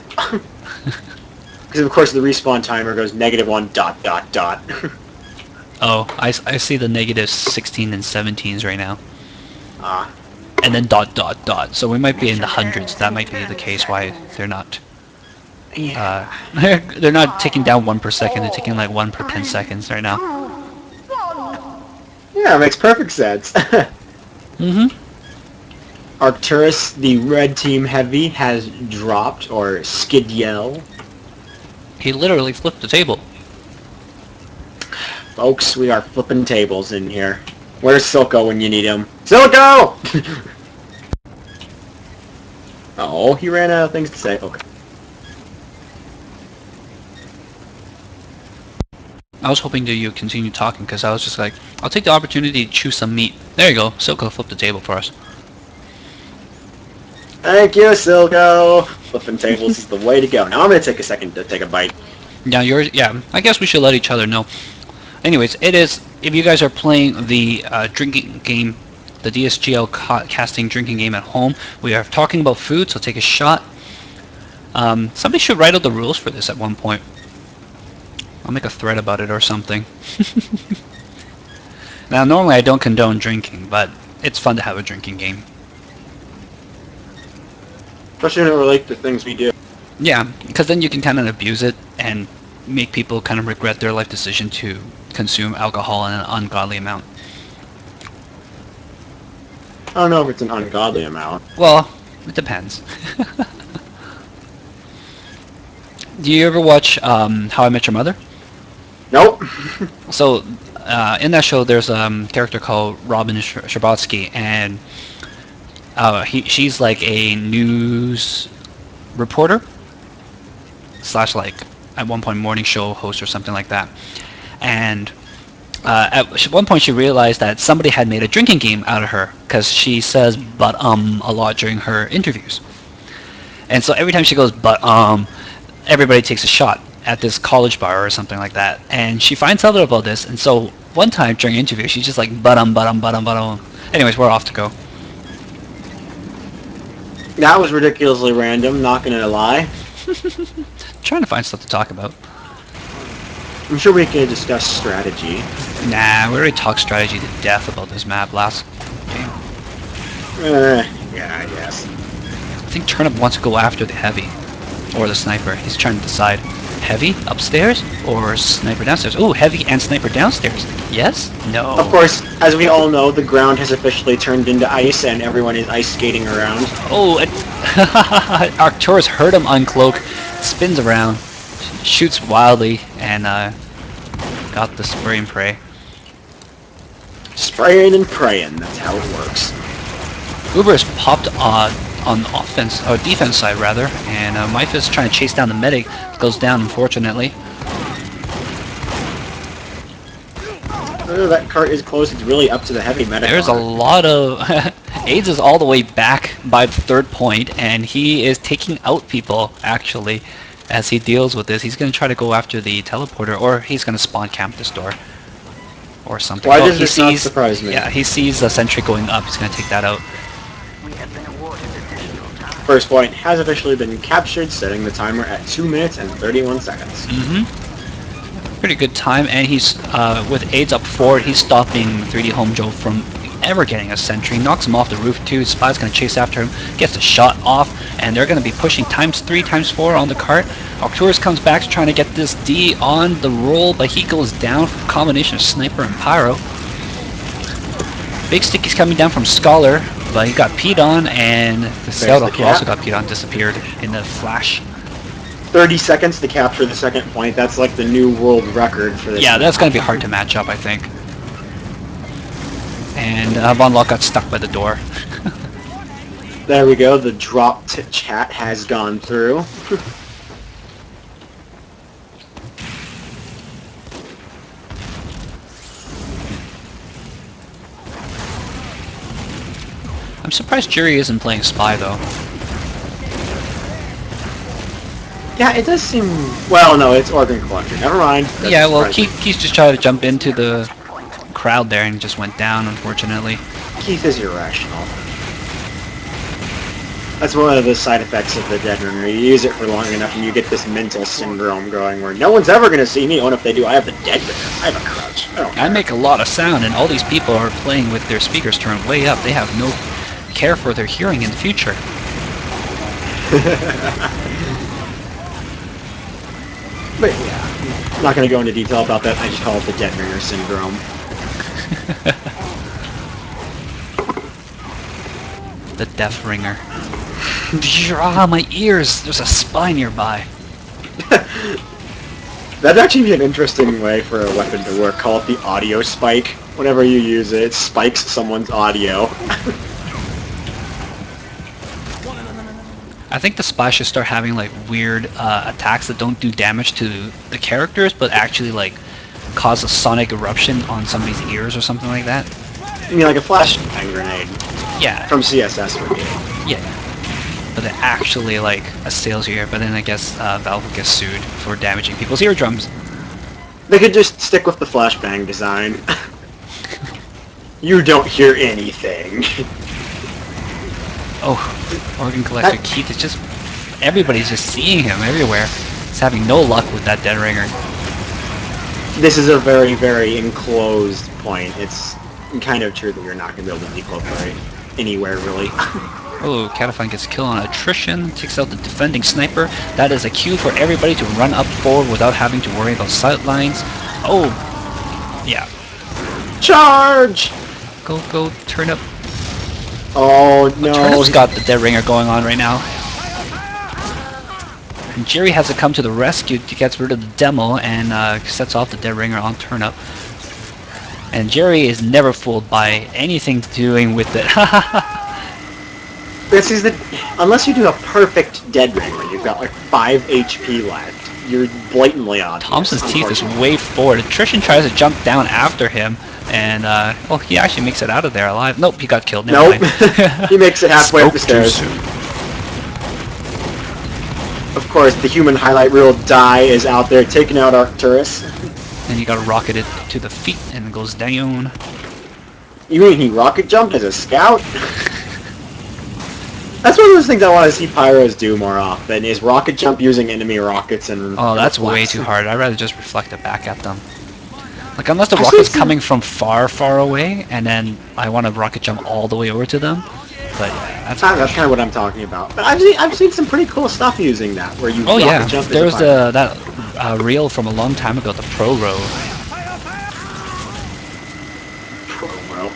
[SPEAKER 2] Because of course the respawn timer goes -1 ...
[SPEAKER 1] Oh, I see the negative 16 and 17s right now.
[SPEAKER 2] Ah.
[SPEAKER 1] And then ... So we might be in the hundreds. That might be the case why they're not... they're not ticking down 1 per second. They're ticking like 1 per 10 seconds right now.
[SPEAKER 2] Yeah, it makes perfect sense.
[SPEAKER 1] Mm-hmm.
[SPEAKER 2] Arcturus, the red team heavy, has dropped, or SKiD.
[SPEAKER 1] He literally flipped the table.
[SPEAKER 2] Folks, we are flipping tables in here. Where's Silco when you need him? Silco! Oh, he ran out of things to say. Okay.
[SPEAKER 1] I was hoping that you continue talking because I was just like, I'll take the opportunity to chew some meat. There you go. Silco flipped the table for us.
[SPEAKER 2] Thank you, Silco! Flipping tables is the way to go. Now I'm gonna take a second to take a bite.
[SPEAKER 1] Now yeah, I guess we should let each other know. Anyways, it is, if you guys are playing the drinking game, the DSGL casting drinking game at home, we are talking about food, so take a shot. Somebody should write out the rules for this at one point. I'll make a thread about it or something. Now, normally I don't condone drinking, but it's fun to have a drinking game.
[SPEAKER 2] Especially when it relates to things we do.
[SPEAKER 1] Yeah, because then you can kind of abuse it and make people kind of regret their life decision to consume alcohol in an ungodly amount.
[SPEAKER 2] I don't know if it's an ungodly amount.
[SPEAKER 1] Well, it depends. Do you ever watch How I Met Your Mother?
[SPEAKER 2] Nope.
[SPEAKER 1] So, in that show, there's a character called Robin Scherbatsky, and she's like a news reporter / like at one point morning show host or something like that. And at one point she realized that somebody had made a drinking game out of her because she says "but" a lot during her interviews. And so every time she goes "but" everybody takes a shot at this college bar or something like that. And she finds out about this, and so one time during an interview she's just like "but." Anyways, we're off to go.
[SPEAKER 2] That was ridiculously random, not gonna lie.
[SPEAKER 1] Trying to find stuff to talk about.
[SPEAKER 2] I'm sure we can discuss strategy.
[SPEAKER 1] Nah, we already talked strategy to death about this map last game.
[SPEAKER 2] Yeah, I guess.
[SPEAKER 1] I think Turnip wants to go after the heavy or the sniper. He's trying to decide heavy upstairs or sniper downstairs. Ooh, heavy and sniper downstairs. Yes? No.
[SPEAKER 2] Of course, as we all know, the ground has officially turned into ice and everyone is ice skating around.
[SPEAKER 1] Oh, Arcturus heard him uncloak, spins around, shoots wildly, and got the spray and pray.
[SPEAKER 2] Spraying and praying, that's how it works.
[SPEAKER 1] Uber is popped on the offense, or defense side rather, and Mife is trying to chase down the medic. Goes down, unfortunately.
[SPEAKER 2] That cart is close. It's really up to the heavy medic.
[SPEAKER 1] There's a lot of... AIDS is all the way back by the 3rd point, and he is taking out people, actually, as he deals with this. He's going to try to go after the teleporter, or he's going to spawn camp this door. or something.
[SPEAKER 2] Why
[SPEAKER 1] Oh,
[SPEAKER 2] does this not surprise me?
[SPEAKER 1] Yeah, he sees the sentry going up. He's going to take that out.
[SPEAKER 3] We have been awarded additional time.
[SPEAKER 2] First point has officially been captured, setting the timer at 2 minutes and 31 seconds.
[SPEAKER 1] Pretty good time, and he's with aids up forward. He's stopping 3D Homejo from ever getting a sentry. Knocks him off the roof too. Spy's going to chase after him. Gets a shot off, and they're going to be pushing ×3, ×4 on the cart. Arcturus comes back trying to get this D on the roll, but he goes down from a combination of sniper and pyro. Big Sticky's coming down from Scholar, but he got peed on, and the Scout who also got peed on disappeared in the flash.
[SPEAKER 2] 30 seconds to capture the second point. That's like the new world record for this.
[SPEAKER 1] Yeah, that's going to be hard to match up, I think. And Von Lock got stuck by the door.
[SPEAKER 2] There we go. The drop to chat has gone through.
[SPEAKER 1] I'm surprised Jury isn't playing Spy, though.
[SPEAKER 2] Yeah, it does seem... Well, no, it's Organ Collector. Never mind. That's
[SPEAKER 1] Yeah, well,
[SPEAKER 2] surprising.
[SPEAKER 1] Keith just tried to jump into the crowd there and just went down, unfortunately.
[SPEAKER 2] Keith is irrational. That's one of the side effects of the Dead Ringer. You use it for long enough and you get this mental syndrome going where no one's ever going to see me. Oh, and if they do, I have the Dead Ringer. I have a crouch.
[SPEAKER 1] I make a lot of sound, and all these people are playing with their speakers turned way up. They have no care for their hearing in the future.
[SPEAKER 2] But yeah, I'm not going to go into detail about that. I just call it the Dead Ringer syndrome.
[SPEAKER 1] The Death Ringer. Ah, my ears! There's a spy nearby.
[SPEAKER 2] That'd actually be an interesting way for a weapon to work. Call it the audio spike. Whenever you use it, it spikes someone's audio.
[SPEAKER 1] I think the spy should start having like weird attacks that don't do damage to the characters, but actually like cause a sonic eruption on somebody's ears or something like that.
[SPEAKER 2] You mean like a flashbang grenade
[SPEAKER 1] Yeah.
[SPEAKER 2] from CSS would be.
[SPEAKER 1] Yeah. But it actually like assails your ear, but then I guess Valve will get sued for damaging people's eardrums.
[SPEAKER 2] They could just stick with the flashbang design. You don't hear anything.
[SPEAKER 1] Oh, Organ Collector Keith is just... Everybody's just seeing him everywhere. He's having no luck with that Dead Ringer.
[SPEAKER 2] This is a very, very enclosed point. It's kind of true that you're not going to be able to decoperate anywhere, really.
[SPEAKER 1] Oh, Catafine gets a kill on attrition, takes out the defending sniper. That is a cue for everybody to run up forward without having to worry about sight lines. Oh, yeah.
[SPEAKER 2] Charge!
[SPEAKER 1] Go, turn up.
[SPEAKER 2] Oh, no.
[SPEAKER 1] Turnip's got the Dead Ringer going on right now. And Jerry has to come to the rescue to get rid of the demo and sets off the Dead Ringer on Turnip. And Jerry is never fooled by anything doing with it.
[SPEAKER 2] This is the... Unless you do a perfect Dead Ringer, you've got like 5 HP left. You're blatantly on.
[SPEAKER 1] Thompson's teeth is way forward. Attrition tries to jump down after him, and well, he actually makes it out of there alive. Nope, he got killed. Never
[SPEAKER 2] Nope.
[SPEAKER 1] mind.
[SPEAKER 2] He makes it halfway up the
[SPEAKER 1] Spoke too
[SPEAKER 2] stairs.
[SPEAKER 1] soon.
[SPEAKER 2] Of course, the human highlight reel die is out there taking out Arcturus.
[SPEAKER 1] And you got rocketed to the feet and it goes down.
[SPEAKER 2] You mean he rocket jumped as a scout? That's one of those things I want to see Pyros do more often, is rocket jump using enemy rockets and...
[SPEAKER 1] Oh, that's way
[SPEAKER 2] reflex.
[SPEAKER 1] too hard. I'd rather just reflect it back at them. Like, unless the
[SPEAKER 2] I
[SPEAKER 1] rocket's
[SPEAKER 2] see-
[SPEAKER 1] coming from far, far away, and then I want to rocket jump all the way over to them. But that's
[SPEAKER 2] That's kind of what I'm talking about. But I've seen some pretty cool stuff using that, where you
[SPEAKER 1] oh
[SPEAKER 2] rocket
[SPEAKER 1] yeah,
[SPEAKER 2] jump as
[SPEAKER 1] there
[SPEAKER 2] a
[SPEAKER 1] was
[SPEAKER 2] pilot.
[SPEAKER 1] that reel from a long time ago, the Pro Row.
[SPEAKER 2] Well.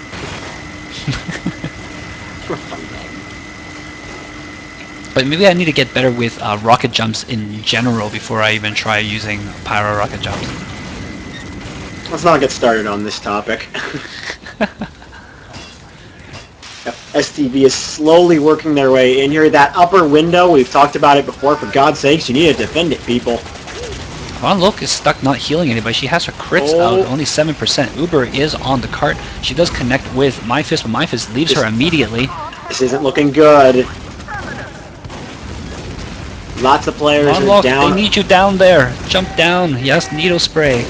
[SPEAKER 1] But maybe I need to get better with rocket jumps in general before I even try using pyro rocket jumps.
[SPEAKER 2] Let's not get started on this topic. STV is slowly working their way in here. That upper window, we've talked about it before. For God's sakes, you need to defend it, people.
[SPEAKER 1] Von Look is stuck not healing anybody. She has her crits out, only 7%. Uber is on the cart. She does connect with Myfist, but Myfist leaves her immediately.
[SPEAKER 2] This isn't looking good. Lots of players
[SPEAKER 1] Von
[SPEAKER 2] are
[SPEAKER 1] Look,
[SPEAKER 2] down.
[SPEAKER 1] they need you down there. Jump down. Yes, needle spray.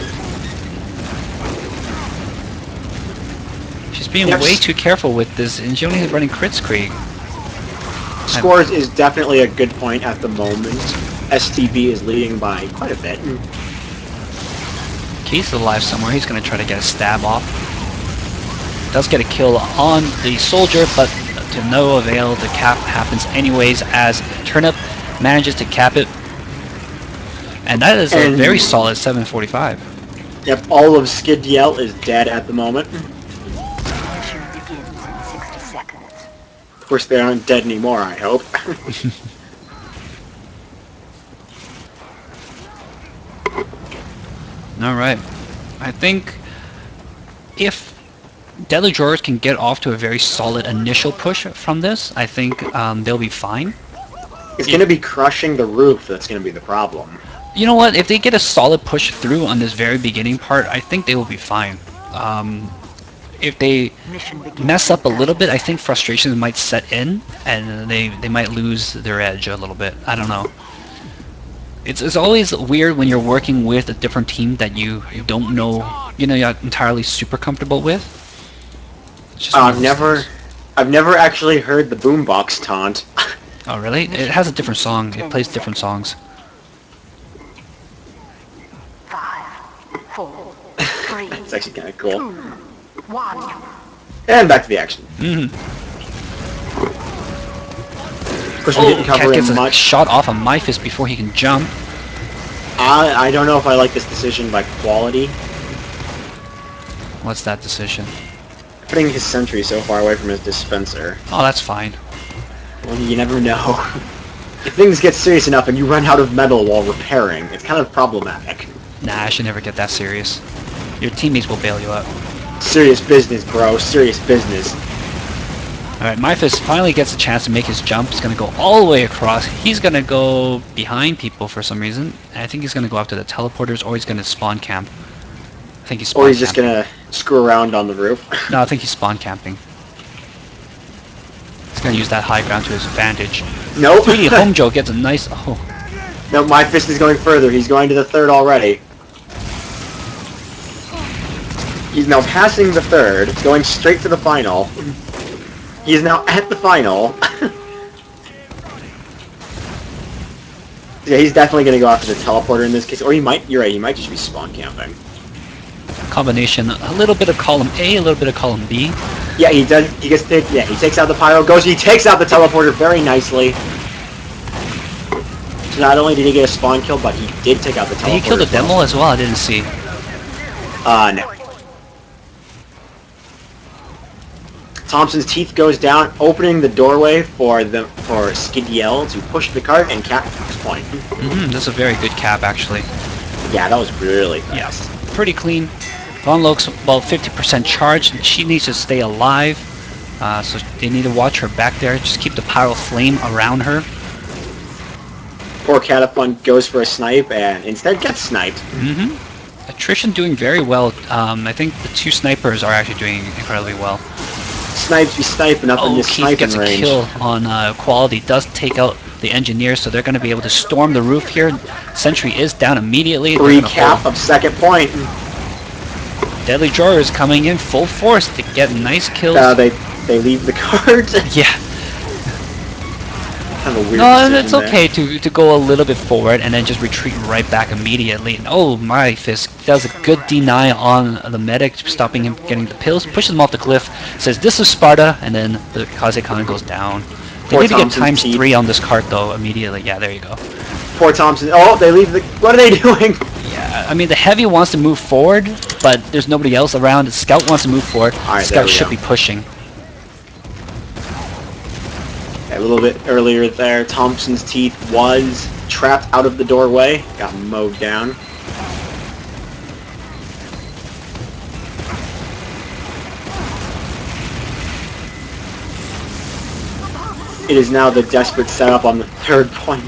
[SPEAKER 1] being
[SPEAKER 2] Yep.
[SPEAKER 1] way too careful with this, and she's only running Kritzkrieg.
[SPEAKER 2] Scores is definitely a good point at the moment. STB is leading by quite a bit.
[SPEAKER 1] Keith's alive somewhere. He's going to try to get a stab off. Does get a kill on the soldier, but to no avail. The cap happens anyways as Turnip manages to cap it. And that is a very solid 745.
[SPEAKER 2] Yep, all of SKiD is dead at the moment.
[SPEAKER 3] Mission begins in 60 seconds.
[SPEAKER 2] Of course, they aren't dead anymore, I hope.
[SPEAKER 1] Alright. I think if Deadly Drawers can get off to a very solid initial push from this, I think they'll be fine.
[SPEAKER 2] It's going to be crushing the roof that's going to be the problem.
[SPEAKER 1] You know what? If they get a solid push through on this very beginning part, I think they will be fine. If they mess up a little bit, I think frustrations might set in, and they might lose their edge a little bit. I don't know. It's always weird when you're working with a different team that you don't know, you're not entirely super comfortable with. It's just
[SPEAKER 2] I've never actually heard the boombox taunt.
[SPEAKER 1] Oh really? It has a different song. It plays different songs.
[SPEAKER 3] 5, 4, 3,
[SPEAKER 2] It's actually kind of cool.
[SPEAKER 3] 2, 1.
[SPEAKER 2] And back to the action. Of course, we didn't
[SPEAKER 1] Cat
[SPEAKER 2] cover
[SPEAKER 1] gets
[SPEAKER 2] him
[SPEAKER 1] a
[SPEAKER 2] much.
[SPEAKER 1] shot off of my fist before he can jump.
[SPEAKER 2] I don't know if I like this decision by quality.
[SPEAKER 1] What's that decision?
[SPEAKER 2] Putting his sentry so far away from his dispenser.
[SPEAKER 1] Oh, that's fine.
[SPEAKER 2] Well, you never know. If things get serious enough and you run out of metal while repairing, it's kind of problematic.
[SPEAKER 1] Nah, I should never get that serious. Your teammates will bail you out.
[SPEAKER 2] Serious business, bro. Serious business.
[SPEAKER 1] Alright, Myfist finally gets a chance to make his jump. He's going to go all the way across. He's going to go behind people for some reason. I think he's going to go after the teleporters, or he's going to spawn camp. I think he's spawn
[SPEAKER 2] Or he's just
[SPEAKER 1] camping.
[SPEAKER 2] gonna screw around on the roof.
[SPEAKER 1] No, I think he's spawn camping. He's going to use that high ground to his advantage.
[SPEAKER 2] Nope.
[SPEAKER 1] 3D Homejo gets a nice... Oh,
[SPEAKER 2] No, my fist is going further. He's going to the third already. He's now passing the third, going straight to the final. He's now at the final. Yeah, he's definitely going to go after the teleporter in this case. Or he might, you're right, he might just be spawn camping.
[SPEAKER 1] combination. A little bit of column A, a little bit of column B.
[SPEAKER 2] Yeah, he does. He gets to, yeah, he takes out the pyro, he takes out the teleporter very nicely. So not only did he get a spawn kill, but he did take out the teleporter.
[SPEAKER 1] Did he kill the demo as well? I didn't see.
[SPEAKER 2] No. Thompson's teeth goes down, opening the doorway for SKiD to push the cart and cap this point.
[SPEAKER 1] That's a very good cap, actually.
[SPEAKER 2] Yeah, that was really fast.
[SPEAKER 1] Yeah, pretty clean. Von Loke's about 50% charged, and she needs to stay alive. So they need to watch her back there. Just keep the pyro flame around her.
[SPEAKER 2] Poor Catapult goes for a snipe and instead gets sniped.
[SPEAKER 1] Attrition doing very well. I think the two snipers are actually doing incredibly well.
[SPEAKER 2] Snipes be sniping up in
[SPEAKER 1] Oh,
[SPEAKER 2] this
[SPEAKER 1] Keith
[SPEAKER 2] sniping
[SPEAKER 1] gets a
[SPEAKER 2] range.
[SPEAKER 1] kill on Quality. Does take out the engineer, so they're going to be able to storm the roof here. Sentry is down immediately. They're gonna
[SPEAKER 2] Recap of second point.
[SPEAKER 1] Deadly Drawer is coming in full force to get nice kills.
[SPEAKER 2] They leave the cart.
[SPEAKER 1] Yeah.
[SPEAKER 2] Kind of a weird
[SPEAKER 1] No,
[SPEAKER 2] decision
[SPEAKER 1] it's
[SPEAKER 2] there.
[SPEAKER 1] okay to go a little bit forward and then just retreat right back immediately. And oh, my fist does a good deny on the medic, stopping him getting the pills, pushes him off the cliff, says this is Sparta, and then the Kazekan goes down. They
[SPEAKER 2] Poor
[SPEAKER 1] need to get
[SPEAKER 2] Thompson's
[SPEAKER 1] times
[SPEAKER 2] teeth.
[SPEAKER 1] 3 on this cart though immediately. Yeah, there you go.
[SPEAKER 2] Poor Thompson. Oh, they leave the. What are they doing?
[SPEAKER 1] Yeah, I mean the heavy wants to move forward, but there's nobody else around. The scout wants to move forward.
[SPEAKER 2] Alright,
[SPEAKER 1] The
[SPEAKER 2] there
[SPEAKER 1] scout
[SPEAKER 2] we
[SPEAKER 1] should
[SPEAKER 2] go.
[SPEAKER 1] be pushing.
[SPEAKER 2] A little bit earlier there, Thompson's teeth was trapped out of the doorway. Got mowed down. It is now the desperate setup on the third point.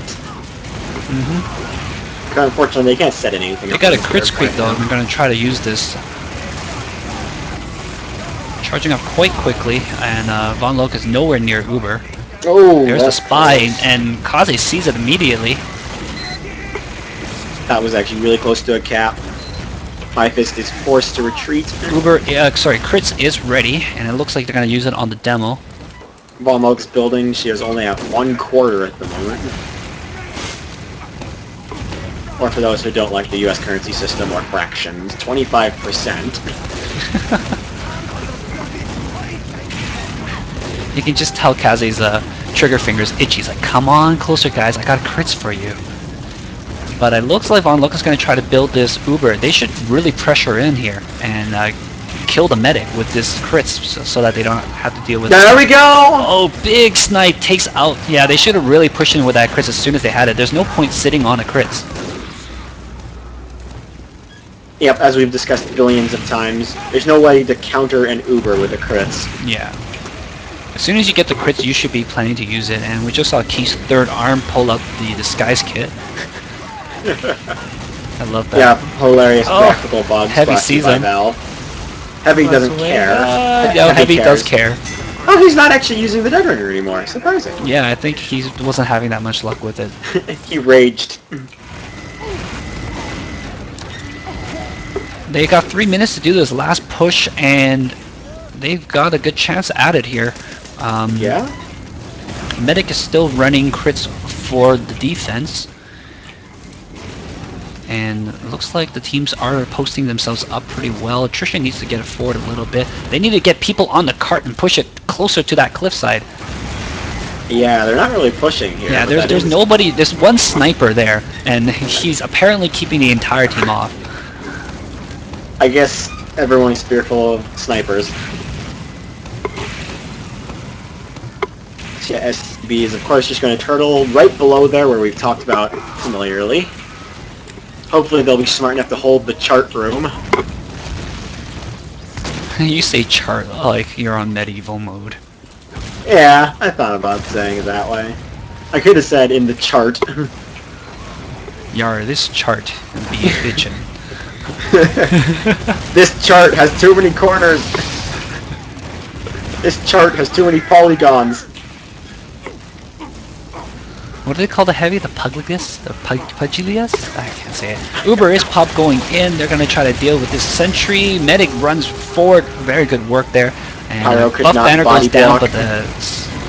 [SPEAKER 2] Unfortunately, they can't set anything
[SPEAKER 1] They
[SPEAKER 2] up
[SPEAKER 1] got
[SPEAKER 2] on
[SPEAKER 1] a
[SPEAKER 2] the
[SPEAKER 1] crit
[SPEAKER 2] third
[SPEAKER 1] squeak
[SPEAKER 2] point
[SPEAKER 1] though,
[SPEAKER 2] now.
[SPEAKER 1] and they're going to try to use this. Charging up quite quickly, and Von Loke is nowhere near Uber.
[SPEAKER 2] Oh,
[SPEAKER 1] There's the
[SPEAKER 2] that's
[SPEAKER 1] spy,
[SPEAKER 2] close.
[SPEAKER 1] and Kaze sees it immediately.
[SPEAKER 2] That was actually really close to a cap. My Fist is forced to retreat.
[SPEAKER 1] Crits is ready, and it looks like they're gonna use it on the demo.
[SPEAKER 2] Volmog's building, she is only at 1/4 at the moment. Or for those who don't like the US currency system or fractions, 25%.
[SPEAKER 1] You can just tell Kaze's trigger finger's itchy. He's like, come on closer, guys. I got crits for you. But it looks like Von Luck is going to try to build this Uber. They should really pressure in here and kill the medic with this crits so that they don't have to deal with
[SPEAKER 2] There we go!
[SPEAKER 1] Oh, big snipe takes out. Yeah, they should have really pushed in with that crits as soon as they had it. There's no point sitting on a crits.
[SPEAKER 2] Yep, as we've discussed billions of times, there's no way to counter an Uber with a crits.
[SPEAKER 1] Yeah. As soon as you get the crits, you should be planning to use it. And we just saw Keith's third arm pull up the disguise kit. I love that.
[SPEAKER 2] Yeah, hilarious practical bugs.
[SPEAKER 1] Heavy sees him.
[SPEAKER 2] Heavy doesn't care.
[SPEAKER 1] Yeah, Heavy does care.
[SPEAKER 2] Oh, he's not actually using the Dead Runner anymore. Surprising.
[SPEAKER 1] Yeah, I think he wasn't having that much luck with it.
[SPEAKER 2] He raged.
[SPEAKER 1] They got 3 minutes to do this last push, and they've got a good chance at it here.
[SPEAKER 2] Yeah?
[SPEAKER 1] Medic is still running crits for the defense. And it looks like the teams are posting themselves up pretty well. Attrition needs to get it forward a little bit. They need to get people on the cart and push it closer to that cliffside.
[SPEAKER 2] Yeah, they're not really pushing here.
[SPEAKER 1] Yeah, there's nobody. There's one sniper there, and he's apparently keeping the entire team off.
[SPEAKER 2] I guess everyone is fearful of snipers. Yeah, SB is of course just going to turtle right below there where we've talked about familiarly. Hopefully they'll be smart enough to hold the chart room.
[SPEAKER 1] You say chart like you're on medieval mode.
[SPEAKER 2] Yeah, I thought about saying it that way. I could have said in the chart.
[SPEAKER 1] Yar, this chart be bitchin'.
[SPEAKER 2] This chart has too many corners. This chart has too many polygons.
[SPEAKER 1] What do they call the heavy? The Puglius? The Puglius? I can't say it. Uber is pop going in. They're going to try to deal with this sentry. Medic runs forward. Very good work there. And Buff Banner goes down, but the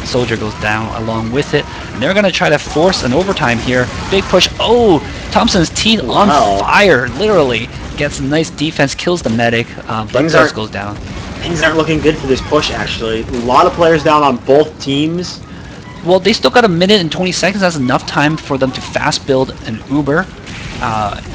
[SPEAKER 1] soldier goes down along with it. And they're going to try to force an overtime here. Big push. Oh! Thompson's teeth on fire, literally. Gets a nice defense, kills the medic. Bloodthirst goes down.
[SPEAKER 2] Things aren't looking good for this push, actually. A lot of players down on both teams.
[SPEAKER 1] Well, they still got a minute and 20 seconds. That's enough time for them to fast build an Uber.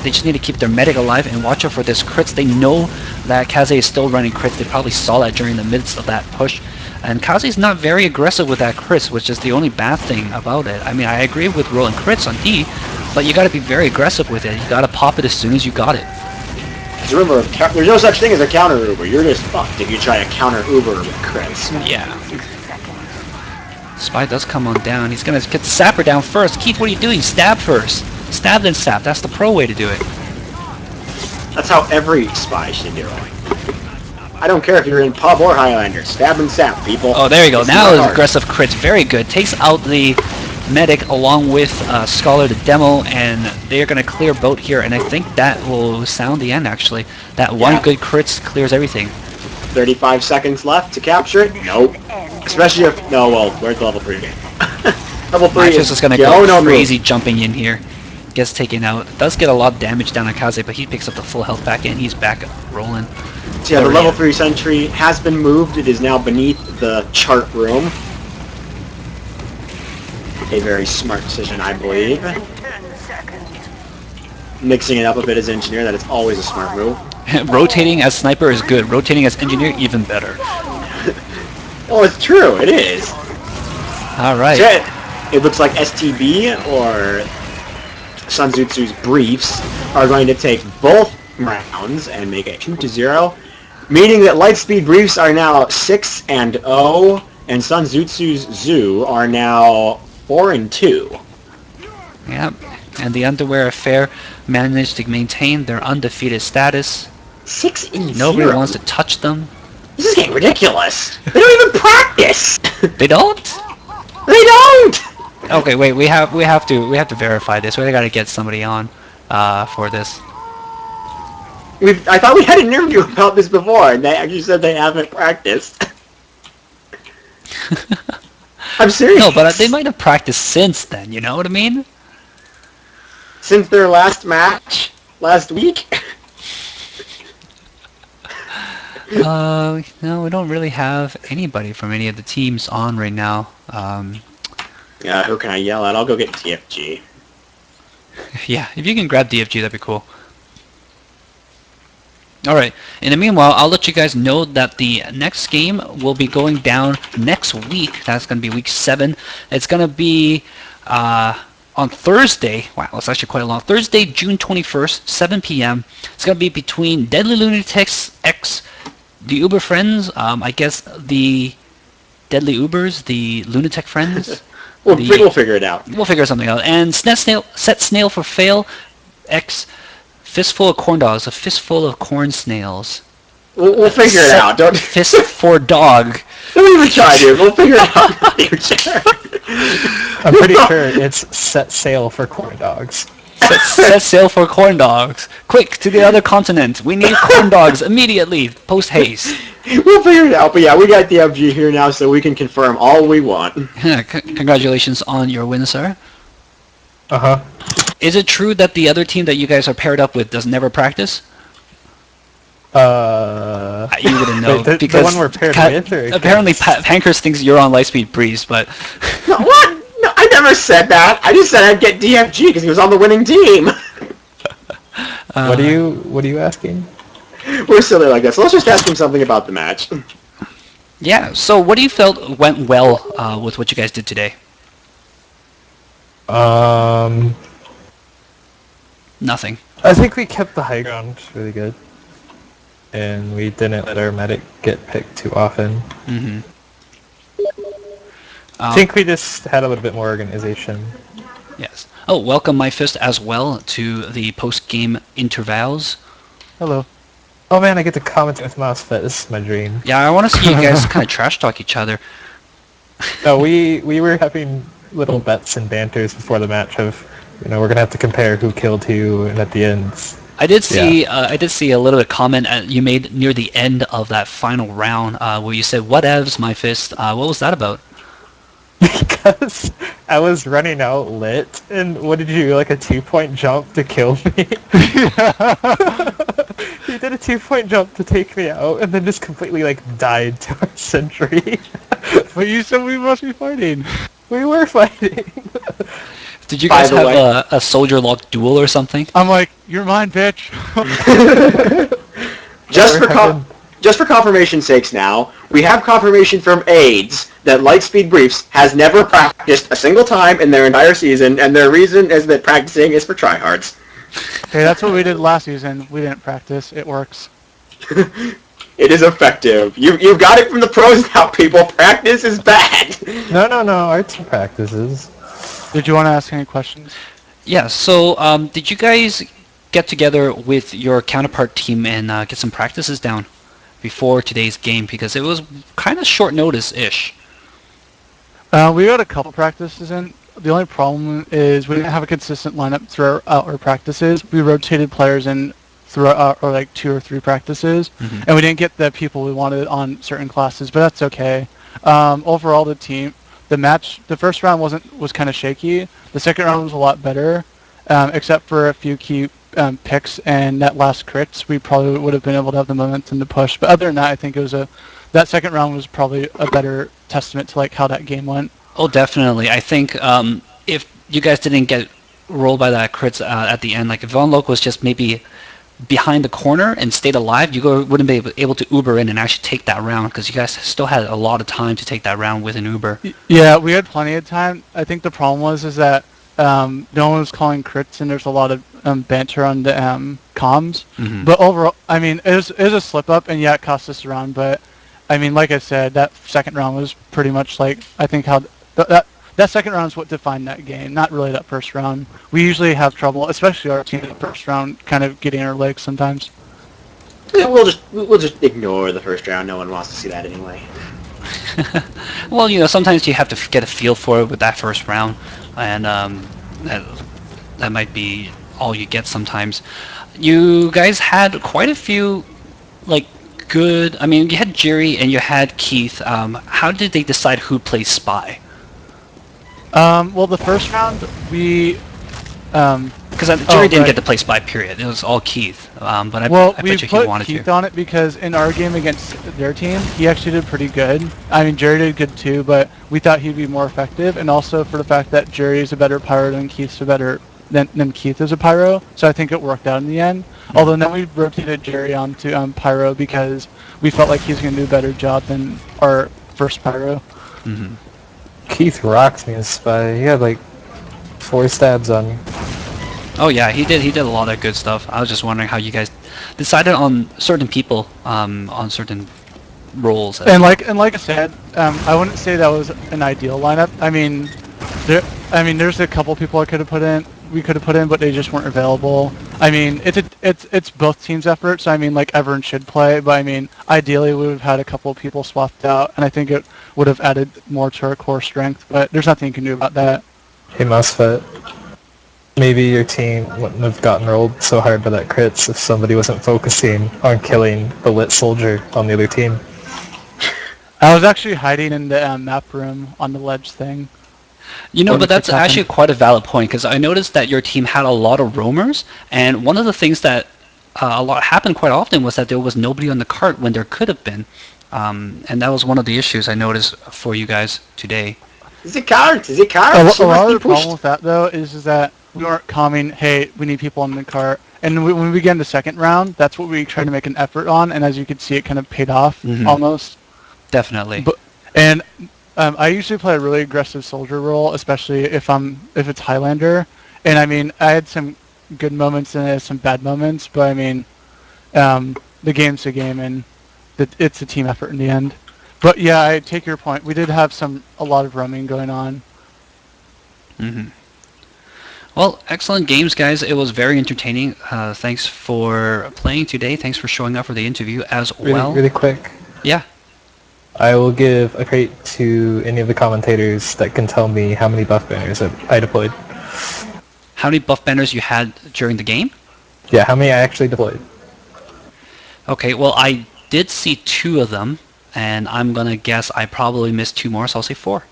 [SPEAKER 1] They just need to keep their medic alive and watch out for this crits. They know that Kaze is still running crits. They probably saw that during the midst of that push. And Kaze's not very aggressive with that crits, which is the only bad thing about it. I mean, I agree with rolling crits on D, but you got to be very aggressive with it. You got to pop it as soon as you got it.
[SPEAKER 2] Because remember, there's no such thing as a counter Uber. You're just fucked if you try to counter Uber with crits.
[SPEAKER 1] Yeah. Spy does come on down. He's going to get the sapper down first. Keith, what are you doing? Stab first. Stab then sap. That's the pro way to do it.
[SPEAKER 2] That's how every spy should do it. I don't care if you're in pub or Highlander. Stab and sap, people.
[SPEAKER 1] Oh, there you go. Now it's aggressive crits. Very good. Takes out the medic along with Scholar the demo, and they're going to clear boat here, and I think that will sound the end, actually. That one good crits clears everything.
[SPEAKER 2] 35 seconds left to capture it? Nope. Especially if... No, well, where's the level 3 game? Level 3 is
[SPEAKER 1] just going to go crazy jumping in here. Gets taken out. Does get a lot of damage down on Kaze, but he picks up the full health back in. He's back rolling.
[SPEAKER 2] So yeah, the level 3 sentry has been moved. It is now beneath the chart room. A very smart decision, I believe. Mixing it up a bit as engineer, that is always a smart move.
[SPEAKER 1] Rotating as sniper is good. Rotating as engineer, even better.
[SPEAKER 2] Oh, it's true. It is.
[SPEAKER 1] All right.
[SPEAKER 2] So it looks like STB or Sanzutsu's briefs are going to take both rounds and make it 2-0, meaning that Lightspeed briefs are now 6-0, and Sanzutsu's Zoo are now 4-2.
[SPEAKER 1] Yep. And the Underwear Affair managed to maintain their undefeated status.
[SPEAKER 2] 6-0.
[SPEAKER 1] Nobody wants to touch them.
[SPEAKER 2] This is getting ridiculous. They don't even practice.
[SPEAKER 1] They don't?
[SPEAKER 2] They don't.
[SPEAKER 1] Okay, wait. We have to verify this. We gotta get somebody on for this.
[SPEAKER 2] I thought we had an interview about this before, and they actually said they haven't practiced. I'm serious.
[SPEAKER 1] No, but they might have practiced since then, you know what I mean?
[SPEAKER 2] Since their last match last week.
[SPEAKER 1] No, we don't really have anybody from any of the teams on right now.
[SPEAKER 2] Yeah, who can I yell at? I'll go get TFG.
[SPEAKER 1] Yeah, if you can grab DFG, that'd be cool. Alright, in the meanwhile, I'll let you guys know that the next game will be going down next week. That's going to be week 7. It's going to be on Thursday. Wow, it's actually quite a long. Thursday, June 21st, 7 p.m. It's going to be between Deadly Lunatics x the Uber Friends. I guess the Deadly Ubers, the Lunatic Friends.
[SPEAKER 2] We'll figure it out.
[SPEAKER 1] We'll figure something out. And Set Snail for Fail x Fistful of Corn Dogs, a fistful of corn snails.
[SPEAKER 2] We'll figure it out. Don't
[SPEAKER 1] Fist for Dog.
[SPEAKER 2] Don't even try, dude. We'll figure it out.
[SPEAKER 4] I'm pretty sure it's Set Sail for Corn Dogs.
[SPEAKER 1] Set sail for corn dogs. Quick, to the other continent. We need corn dogs immediately. Post haste.
[SPEAKER 2] We'll figure it out. But yeah, we got the FG here now, so we can confirm all we want.
[SPEAKER 1] Congratulations on your win, sir.
[SPEAKER 4] Uh-huh.
[SPEAKER 1] Is it true that the other team that you guys are paired up with does never practice? You wouldn't know.
[SPEAKER 4] Wait,
[SPEAKER 1] because
[SPEAKER 4] the one we're paired with? Or
[SPEAKER 1] apparently Pankers thinks you're on Lightspeed Breeze, but...
[SPEAKER 2] No, what? No, I never said that. I just said I'd get DFG because he was on the winning team.
[SPEAKER 4] What are you asking?
[SPEAKER 2] We're silly like that, so let's just ask him something about the match.
[SPEAKER 1] Yeah, so what do you felt went well with what you guys did today? Nothing.
[SPEAKER 4] I think we kept the high ground really good. And we didn't let our medic get picked too often.
[SPEAKER 1] Mm-hmm.
[SPEAKER 4] I think we just had a little bit more organization.
[SPEAKER 1] Yes. Oh, welcome my fist as well to the post-game intervals.
[SPEAKER 4] Hello. Oh man, I get to comment with MouseFit. This is my dream.
[SPEAKER 1] Yeah, I want to see you guys kind of trash talk each other.
[SPEAKER 4] No, we were having little bets and banters before the match of, we're gonna have to compare who killed who, and at the end.
[SPEAKER 1] I did see a little bit of comment you made near the end of that final round where you said, "Whatevs, my fist." What was that about?
[SPEAKER 4] Because I was running out lit, and what did you do, like a 2-point jump to kill me? He did a 2-point jump to take me out, and then just completely, died to our sentry.
[SPEAKER 5] But you said we must be fighting.
[SPEAKER 4] We were fighting.
[SPEAKER 1] Did you guys have a soldier lock duel or something?
[SPEAKER 5] I'm like, you're mine, bitch.
[SPEAKER 2] Just for confirmation's sakes now, we have confirmation from AIDS that Lightspeed Briefs has never practiced a single time in their entire season, and their reason is that practicing is for tryhards.
[SPEAKER 5] Hey, that's what we did last season. We didn't practice. It works.
[SPEAKER 2] It is effective. You've got it from the pros now, people. Practice is bad.
[SPEAKER 4] No. Our team practices.
[SPEAKER 5] Did you want to ask any questions?
[SPEAKER 1] Yeah, so did you guys get together with your counterpart team and get some practices down before today's game? Because it was kind of short notice-ish.
[SPEAKER 5] We got a couple practices in. The only problem is we didn't have a consistent lineup throughout our practices. We rotated players in throughout our 2 or 3 practices, and we didn't get the people we wanted on certain classes, but that's okay. Overall, the first round was kind of shaky. The second round was a lot better, except for a few key picks and that last crits. We probably would have been able to have the momentum to push. But other than that, I think that second round was probably a better testament to how that game went.
[SPEAKER 1] Oh, definitely. I think if you guys didn't get rolled by that crits at the end, if Von Loke was just maybe behind the corner and stayed alive, you wouldn't be able to Uber in and actually take that round because you guys still had a lot of time to take that round with an Uber.
[SPEAKER 5] Yeah, we had plenty of time. I think the problem is that no one was calling crits and there's a lot of banter on the comms. Mm-hmm. But overall, it was a slip up and yeah, it cost us a round. But like I said, that second round was pretty much I think how that second round is what defined that game, not really that first round. We usually have trouble, especially our team in the first round, kind of getting our legs sometimes.
[SPEAKER 2] Yeah, we'll just ignore the first round. No one wants to see that anyway.
[SPEAKER 1] Well, sometimes you have to get a feel for it with that first round, and that might be all you get sometimes. You guys had quite a few, like, good... I mean, you had Jerry and you had Keith. How did they decide who plays Spy?
[SPEAKER 5] Well, the first round, we...
[SPEAKER 1] Because Jerry didn't get to play Spy, period. It was all Keith. But I bet you he
[SPEAKER 5] put
[SPEAKER 1] wanted
[SPEAKER 5] Keith
[SPEAKER 1] to.
[SPEAKER 5] on it because in our game against their team, he actually did pretty good. I mean, Jerry did good too, but we thought he'd be more effective, and also for the fact that Jerry is a better pyro than Keith's a better than Keith is a pyro. So I think it worked out in the end. Although then we rotated Jerry onto pyro because we felt like he's going to do a better job than our first pyro.
[SPEAKER 1] Mm-hmm.
[SPEAKER 4] Keith rocks me as Spy. He had like 4 stabs on me.
[SPEAKER 1] Oh yeah, he did a lot of good stuff. I was just wondering how you guys decided on certain people, on certain roles.
[SPEAKER 5] And like I said, I wouldn't say that was an ideal lineup. I mean, there's a couple people we could have put in, but they just weren't available. I mean, it's both teams' effort, so I mean, like, everyone should play, but I mean, ideally we would have had a couple of people swapped out, and I think it would have added more to our core strength, but there's nothing you can do about that.
[SPEAKER 4] Hey, MOSFET. Maybe your team wouldn't have gotten rolled so hard by that crits if somebody wasn't focusing on killing the lit soldier on the other team.
[SPEAKER 5] I was actually hiding in the map room on the ledge thing.
[SPEAKER 1] You know, but that's actually quite a valid point, because I noticed that your team had a lot of roamers, and one of the things that happened quite often was that there was nobody on the cart when there could have been. And that was one of the issues I noticed for you guys today.
[SPEAKER 2] Is it cart? Is it cart?
[SPEAKER 5] A lot of the problem with that, though, is that we weren't calming, hey, we need people on the cart. And when we began the second round, that's what we tried to make an effort on, and as you could see, it kind of paid off, almost.
[SPEAKER 1] Definitely.
[SPEAKER 5] I usually play a really aggressive soldier role, especially if it's Highlander. And I mean, I had some good moments and some bad moments, but I mean, the game's a game, and it's a team effort in the end. But yeah, I take your point. We did have a lot of roaming going on.
[SPEAKER 1] Mm-hmm. Well, excellent games, guys. It was very entertaining. Thanks for playing today. Thanks for showing up for the interview as well.
[SPEAKER 4] Really quick.
[SPEAKER 1] Yeah.
[SPEAKER 4] I will give a crate to any of the commentators that can tell me how many buff banners I deployed.
[SPEAKER 1] How many buff banners you had during the game?
[SPEAKER 4] Yeah, how many I actually deployed.
[SPEAKER 1] Okay, well, I did see 2 of them, and I'm going to guess I probably missed 2 more, so I'll say 4.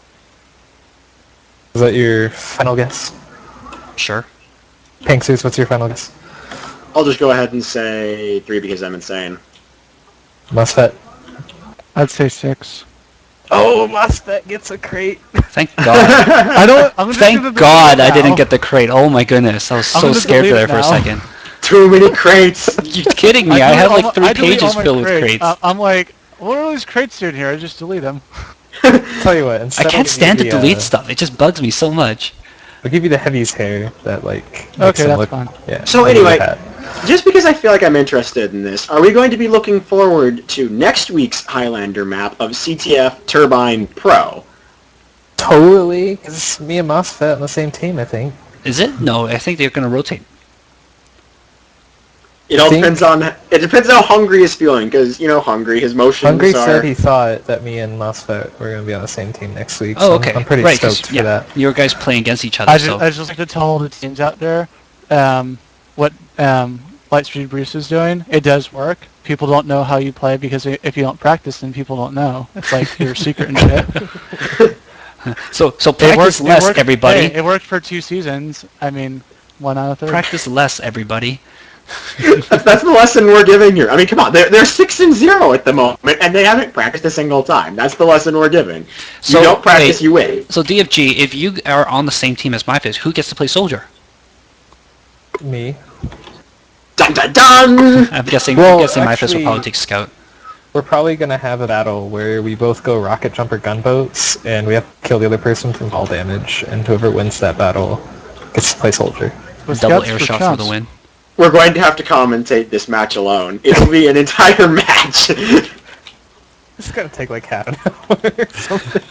[SPEAKER 4] Is that your final guess?
[SPEAKER 1] Sure.
[SPEAKER 4] Panksters, what's your final guess?
[SPEAKER 2] I'll just go ahead and say 3 because I'm insane.
[SPEAKER 4] MOSFET.
[SPEAKER 5] I'd say 6.
[SPEAKER 4] Oh, MOSFET gets a crate.
[SPEAKER 1] Thank God. Thank God I didn't get the crate. Oh my goodness. I was so scared there for a second.
[SPEAKER 2] Too many crates.
[SPEAKER 1] You're kidding me. I had like 3 pages filled with crates.
[SPEAKER 5] I'm like, what are all these crates doing here? I just delete them.
[SPEAKER 4] Tell you what,
[SPEAKER 1] I can't stand to delete stuff. It just bugs me so much.
[SPEAKER 4] I'll give you the heavy's hair that like
[SPEAKER 5] makes him look fine.
[SPEAKER 4] Yeah.
[SPEAKER 2] So anyway, just because I feel like I'm interested in this, are we going to be looking forward to next week's Highlander map of CTF Turbine Pro?
[SPEAKER 4] Totally, because me and MOSFET on the same team, I think.
[SPEAKER 1] Is it? No, I think they're going to rotate.
[SPEAKER 2] It all depends on how Hungry is feeling, because Hungry, his motions
[SPEAKER 4] Hungry
[SPEAKER 2] are...
[SPEAKER 4] said he thought that me and MOSFET were going to be on the same team next week.
[SPEAKER 1] Oh,
[SPEAKER 4] so
[SPEAKER 1] okay.
[SPEAKER 4] I'm pretty stoked for that.
[SPEAKER 1] You guys playing against each other.
[SPEAKER 5] I just like to tell all the teams out there what Lightspeed Bruce is doing. It does work. People don't know how you play because if you don't practice, then people don't know. It's like your secret and shit.
[SPEAKER 1] So practice less, everybody.
[SPEAKER 5] Hey, it worked for 2 seasons. I mean, 1 out of 3.
[SPEAKER 1] Practice less, everybody.
[SPEAKER 2] That's the lesson we're giving here. I mean, come on, they're 6-0 at the moment, and they haven't practiced a single time. That's the lesson we're giving. You don't practice, you win.
[SPEAKER 1] So DFG, if you are on the same team as MyFizz, who gets to play Soldier?
[SPEAKER 4] Me.
[SPEAKER 2] Dun dun dun!
[SPEAKER 1] I'm guessing MyFizz will probably take Scout.
[SPEAKER 4] We're probably going to have a battle where we both go rocket jumper gunboats, and we have to kill the other person from fall damage, and whoever wins that battle gets to play Soldier.
[SPEAKER 1] Double air shot for the win.
[SPEAKER 2] We're going to have to commentate this match alone. It'll be an entire match.
[SPEAKER 4] It's going to take like half an hour or something.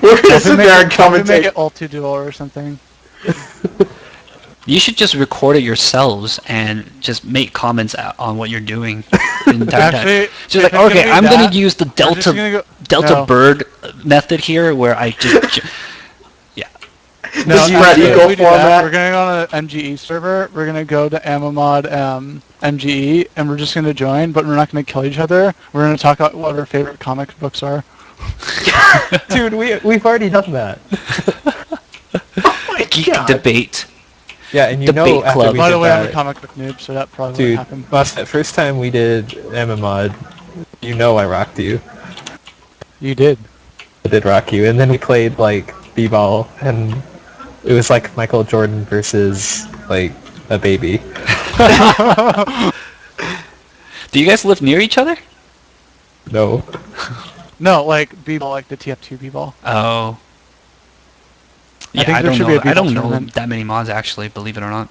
[SPEAKER 2] We're going to sit there and commentate.
[SPEAKER 5] Make it all 2 duel or something.
[SPEAKER 1] You should just record it yourselves and just make comments on what you're doing the entire time. Just like, okay, I'm going to use the Delta Bird method here, where I just...
[SPEAKER 2] The spread
[SPEAKER 5] actually,
[SPEAKER 2] equal
[SPEAKER 5] if we do that,
[SPEAKER 2] format.
[SPEAKER 5] we're gonna go on an MGE server. We're gonna go to Amamod MGE, and we're just gonna join, but we're not gonna kill each other. We're gonna talk about what our favorite comic books are.
[SPEAKER 4] Dude, we've already done that.
[SPEAKER 1] Geek
[SPEAKER 2] God.
[SPEAKER 1] debate.
[SPEAKER 4] Yeah, and you
[SPEAKER 1] Debate
[SPEAKER 4] know after
[SPEAKER 1] club.
[SPEAKER 4] we
[SPEAKER 5] By the
[SPEAKER 4] did
[SPEAKER 5] way, I'm a
[SPEAKER 4] that,
[SPEAKER 5] comic book noob, so that probably
[SPEAKER 4] dude,
[SPEAKER 5] won't happen.
[SPEAKER 4] that first time we did MMOD, you know I rocked you.
[SPEAKER 5] You did.
[SPEAKER 4] I did rock you, and then we played like b-ball, and it was like Michael Jordan versus like a baby.
[SPEAKER 1] Do you guys live near each other?
[SPEAKER 4] No.
[SPEAKER 5] No, like b-ball, like the TF2 b-ball.
[SPEAKER 1] Oh. Yeah,
[SPEAKER 5] think
[SPEAKER 1] I
[SPEAKER 5] there
[SPEAKER 1] don't
[SPEAKER 5] should
[SPEAKER 1] know.
[SPEAKER 5] be a
[SPEAKER 1] I don't
[SPEAKER 5] b-ball
[SPEAKER 1] know
[SPEAKER 5] tournament.
[SPEAKER 1] that many mods actually, believe it or not.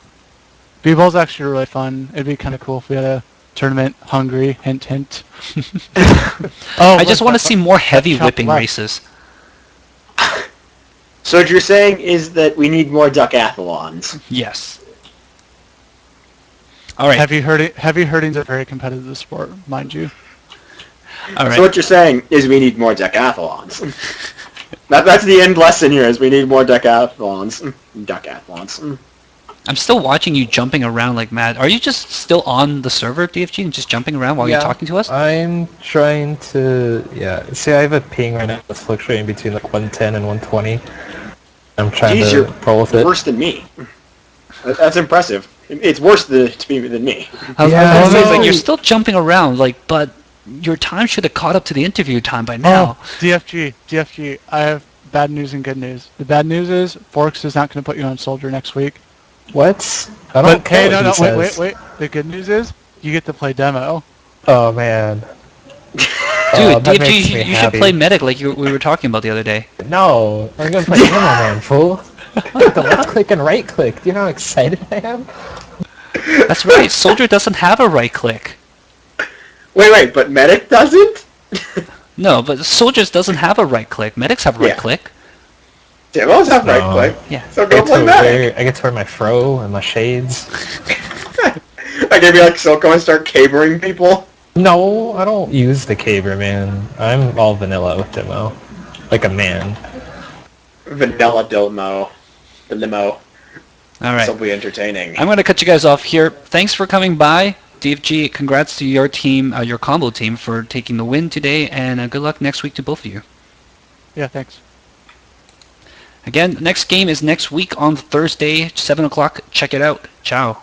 [SPEAKER 5] B-ball's actually really fun. It'd be kind of cool if we had a tournament. Hungry, hint, hint.
[SPEAKER 1] I just want to see more heavy
[SPEAKER 5] chop
[SPEAKER 1] whipping
[SPEAKER 5] left.
[SPEAKER 1] races.
[SPEAKER 2] So what you're saying is that we need more duckathlons.
[SPEAKER 1] Yes. All right.
[SPEAKER 5] Heavy hurting's a very competitive sport, mind you.
[SPEAKER 1] All right.
[SPEAKER 2] So what you're saying is we need more decathlons. That's the end lesson here, is we need more decathlons. Duckathlons.
[SPEAKER 1] I'm still watching you jumping around like mad. Are you just still on the server, DFG, and just jumping around while you're talking to us?
[SPEAKER 4] I'm trying to, see, I have a ping right now that's fluctuating between like 110 and 120. I'm trying
[SPEAKER 2] Jeez,
[SPEAKER 4] to
[SPEAKER 2] you're
[SPEAKER 4] roll with it.
[SPEAKER 2] worse than me. That's impressive. It's worse to me than me.
[SPEAKER 1] I was
[SPEAKER 4] Yeah,
[SPEAKER 1] gonna say,
[SPEAKER 4] no.
[SPEAKER 1] like, you're still jumping around, like, but your time should have caught up to the interview time by now.
[SPEAKER 5] Oh, DFG, I have bad news and good news. The bad news is Forks is not going to put you on Soldier next week.
[SPEAKER 4] What? I don't
[SPEAKER 5] But
[SPEAKER 4] care
[SPEAKER 5] hey,
[SPEAKER 4] what
[SPEAKER 5] no,
[SPEAKER 4] he
[SPEAKER 5] wait.
[SPEAKER 4] says.
[SPEAKER 5] The good news is you get to play demo.
[SPEAKER 4] Oh man.
[SPEAKER 1] Dude,
[SPEAKER 4] that
[SPEAKER 1] DFG,
[SPEAKER 4] makes me
[SPEAKER 1] you should
[SPEAKER 4] happy.
[SPEAKER 1] play Medic like we were talking about the other day.
[SPEAKER 4] No, I'm gonna play Ammo Man, fool. The left click and right click. Do you know how excited I am?
[SPEAKER 1] That's right, Soldier doesn't have a right click.
[SPEAKER 2] Wait, but Medic doesn't?
[SPEAKER 1] No, but Soldiers doesn't have a right click. Medics have a right
[SPEAKER 2] Yeah.
[SPEAKER 1] click.
[SPEAKER 2] Demos have right
[SPEAKER 4] No.
[SPEAKER 2] click.
[SPEAKER 1] Yeah.
[SPEAKER 2] So go play Medic.
[SPEAKER 4] I get to wear my fro and my shades.
[SPEAKER 2] I can be like Silco and start cabering people.
[SPEAKER 4] No, I don't use the caber, man. I'm all vanilla with demo. Like a man.
[SPEAKER 2] Vanilla Dilmo. The limo.
[SPEAKER 1] All right.
[SPEAKER 2] This will be entertaining.
[SPEAKER 1] I'm going to cut you guys off here. Thanks for coming by. DFG, congrats to your team, your combo team, for taking the win today, and good luck next week to both of you.
[SPEAKER 5] Yeah, thanks.
[SPEAKER 1] Again, next game is next week on Thursday, 7 o'clock. Check it out. Ciao.